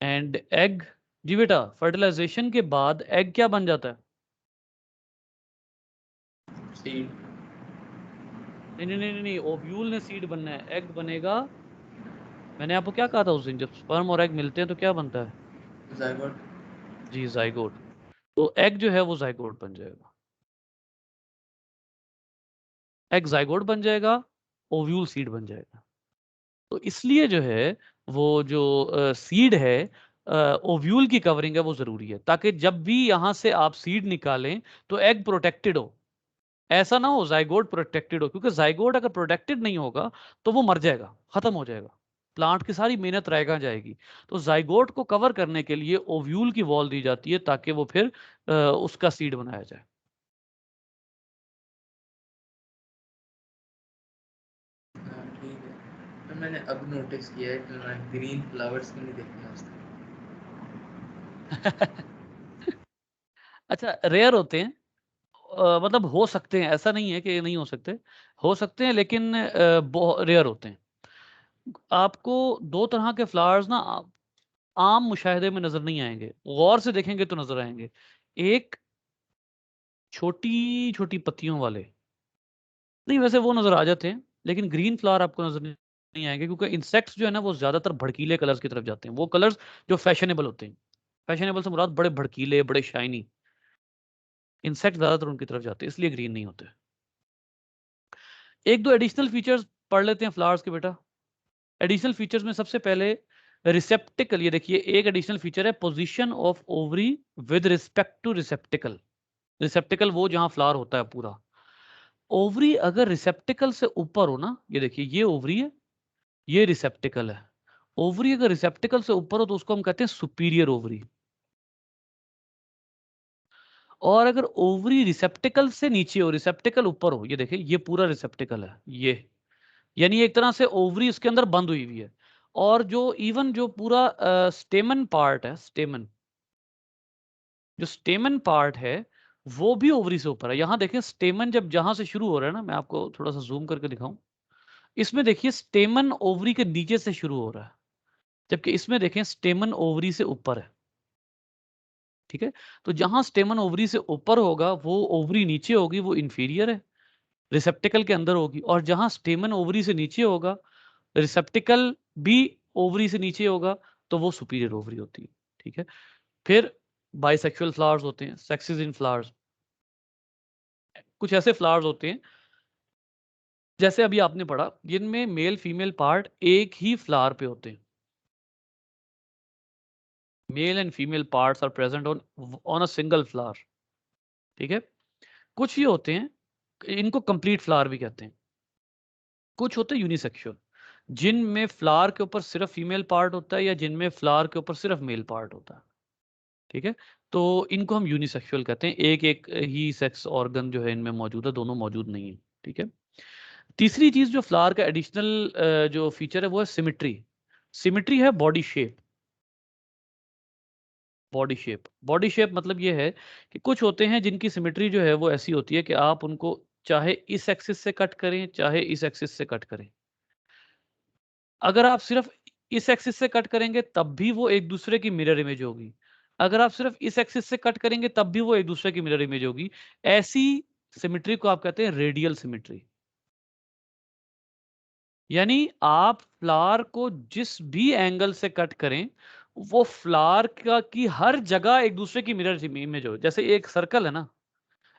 and egg. जी बेटा, फर्टिलाइजेशन के बाद एग क्या बन जाता है? सीड। नहीं नहीं नहीं नहीं, ओव्यूल ने सीड बनना है, एग बनेगा। मैंने आपको क्या कहा था उस दिन, जब स्पर्म और एग मिलते हैं तो क्या बनता है? ज़ायगोट। जी, जाइगोट। तो एग जो है वो जाइगोट बन जाएगा, एग जाइगोट बन जाएगा, ओव्यूल सीड बन जाएगा। तो इसलिए जो है वो जो सीड है, ओव्यूल की कवरिंग है वो जरूरी है, ताकि जब भी यहां से आप सीड निकालें तो एग प्रोटेक्टेड हो। ऐसा ना हो जाइगोट प्रोटेक्टेड हो, क्योंकि जाइगोट अगर प्रोटेक्टेड नहीं होगा तो वो मर जाएगा, खत्म हो जाएगा, प्लांट की सारी मेहनत रहेगा जाएगी। तो जाइगोट को कवर करने के लिए ओव्यूल की वॉल दी जाती है, ताकि वो फिर उसका सीड बनाया जाए। हाँ ठीक है। तो मैंने अब नोटिस किया है कि मैं ग्रीन फ्लावर्स क्यों नहीं देखे आज तक। अच्छा, रेयर होते हैं, मतलब हो सकते हैं, ऐसा नहीं है कि नहीं हो सकते हैं, लेकिन रेयर होते हैं। आपको दो तरह के फ्लावर्स ना आम मुशाहिदे में नजर नहीं आएंगे, गौर से देखेंगे तो नजर आएंगे। एक छोटी छोटी पत्तियों वाले, नहीं वैसे वो नजर आ जाते हैं, लेकिन ग्रीन फ्लावर आपको नजर नहीं आएंगे, क्योंकि इंसेक्ट्स जो है ना वो ज्यादातर भड़कीले कलर्स की तरफ जाते हैं, वो कलर्स जो फैशनेबल होते हैं। फैशनेबल से मुराद बड़े भड़कीले, बड़े शाइनी इंसेक्ट ज्यादातर उनकी तरफ जाते हैं, इसलिए ग्रीन नहीं होते। एक दो एडिशनल फीचर्स पढ़ लेते हैं फ्लावर्स के बेटा। एडिशनल फीचर्स में सबसे पहले रिसेप्टिकल, ये देखिए एक एडिशनल फीचर है, position of ovary with respect to receptacle. Receptacle वो जहां फ्लावर होता है पूरा। ओवरी अगर रिसेप्टिकल से ऊपर हो ना, ये देखिए ये ओवरी है, ये रिसेप्टिकल है। ओवरी अगर रिसेप्टिकल से ऊपर हो तो उसको हम कहते हैं सुपीरियर ओवरी। और अगर ओवरी रिसेप्टिकल से नीचे हो, रिसेप्टिकल ऊपर हो, ये देखिए ये पूरा रिसेप्टिकल है ये, यानी एक तरह से ओवरी इसके अंदर बंद हुई हुई है। और जो इवन जो पूरा स्टेमन पार्ट है, स्टेमन, जो स्टेमन पार्ट है वो भी ओवरी से ऊपर है। यहां देखें स्टेमन जब जहां से शुरू हो रहा है ना, मैं आपको थोड़ा सा जूम करके दिखाऊं, इसमें देखिए स्टेमन ओवरी के नीचे से शुरू हो रहा है, जबकि इसमें देखें स्टेमन ओवरी से ऊपर है। ठीक है, तो जहां स्टेमन ओवरी से ऊपर होगा वो ओवरी नीचे होगी, वो इंफीरियर है, रिसेप्टिकल के अंदर होगी। और जहां स्टेमन ओवरी से नीचे होगा, रिसेप्टिकल भी ओवरी से नीचे होगा, तो वो सुपीरियर ओवरी होती है। ठीक है, फिर बाइसेक्सुअल फ्लावर्स होते हैं, सेक्सेस इन फ्लावर्स। कुछ ऐसे फ्लावर्स होते हैं जैसे अभी आपने पढ़ा, जिनमें मेल फीमेल पार्ट एक ही फ्लावर पे होते हैं। Male and female parts are present on on a single flower. ठीक है, कुछ ये होते हैं, इनको कंप्लीट फ्लावर भी कहते हैं। कुछ होते हैं यूनिसेक्सुअल, जिनमें फ्लावर के ऊपर सिर्फ फीमेल पार्ट होता है, या जिनमें फ्लावर के ऊपर सिर्फ मेल पार्ट होता है। ठीक है, तो इनको हम यूनिसेक्सुअल कहते हैं, एक एक ही सेक्स ऑर्गन जो है इनमें मौजूद है, दोनों मौजूद नहीं है। ठीक है, तीसरी चीज जो फ्लावर का एडिशनल जो फीचर है वो है सिमिट्री। सिमिट्री है बॉडी शेप। बॉडी शेप मतलब ये है कि कुछ होते हैं जिनकी सिमिट्री जो है वो ऐसी होती है कि आप उनको चाहे इस एक्सिस से कट करें, चाहे इस एक्सिस से कट करें। अगर आप सिर्फ इस एक्सिस से कट करेंगे तब भी वो एक दूसरे की मिरर इमेज होगी, अगर आप सिर्फ इस एक्सिस से कट करेंगे तब भी वो एक दूसरे की मिरर इमेज होगी। ऐसी सिमिट्री को आप कहते हैं रेडियल सिमिट्री। यानी आप फ्लावर को जिस भी एंगल से कट करें, वो फ्लावर का की हर जगह एक दूसरे की मिरर इमेज हो। जैसे एक सर्कल है ना,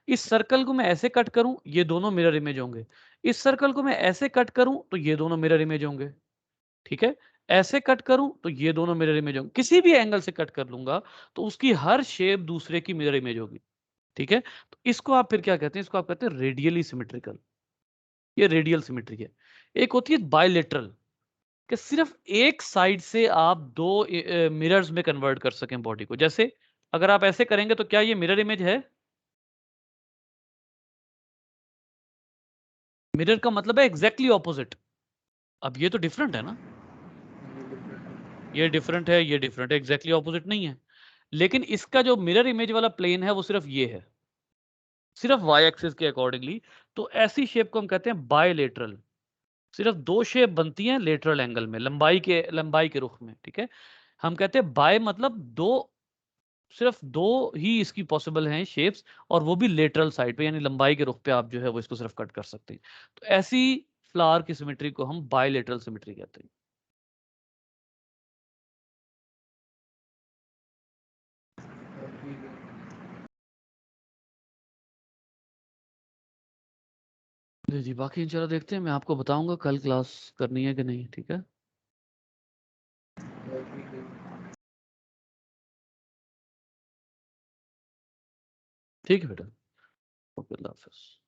इस सर्कल को मैं ऐसे कट करूं, ये दोनों मिरर इमेज होंगे। इस सर्कल को मैं ऐसे कट करूं तो ये दोनों मिरर इमेज होंगे। ठीक है, ऐसे कट करूं तो ये दोनों मिरर इमेज होंगे। किसी भी एंगल से कट कर लूंगा तो उसकी हर शेप दूसरे की मिरर इमेज होगी। ठीक है, तो इसको आप फिर क्या कहते हैं, इसको आप कहते हैं रेडियली सिमेट्रिकल। ये रेडियल सिमेट्री है। एक होती है बायलेटरल, कि सिर्फ एक साइड से आप दो मिरर्स में कन्वर्ट कर सकें बॉडी को। जैसे अगर आप ऐसे करेंगे तो क्या ये मिरर इमेज है? मिरर का मतलब है एग्जैक्टली ऑपोजिट। अब ये तो डिफरेंट है ना, ये डिफरेंट है, ये डिफरेंट है, एग्जैक्टली ऑपोजिट नहीं है। लेकिन इसका जो मिरर इमेज वाला प्लेन है वो सिर्फ ये है। सिर्फ वाई एक्सिस के अकॉर्डिंगली, तो ऐसी शेप को हम कहते हैं बायलेटरल। सिर्फ 2 शेप बनती हैं लेटरल एंगल में, लंबाई के रुख में, ठीक है? हम कहते हैं बाय मतलब 2, सिर्फ 2 ही इसकी पॉसिबल हैं शेप्स, और वो भी लेटरल साइड पे, यानी लंबाई के रुख पे आप जो है वो इसको सिर्फ कट कर सकते हैं। तो ऐसी फ्लावर की सिमेट्री को हम बायलेटरल सिमेट्री कहते हैं। ठीक है। जी, जी, बाकी चलो देखते हैं, मैं आपको बताऊँगा कल क्लास करनी है कि नहीं, ठीक है? ठीक है। ठीक है बेटा। ओके, अल्लाह हाफ़िज़।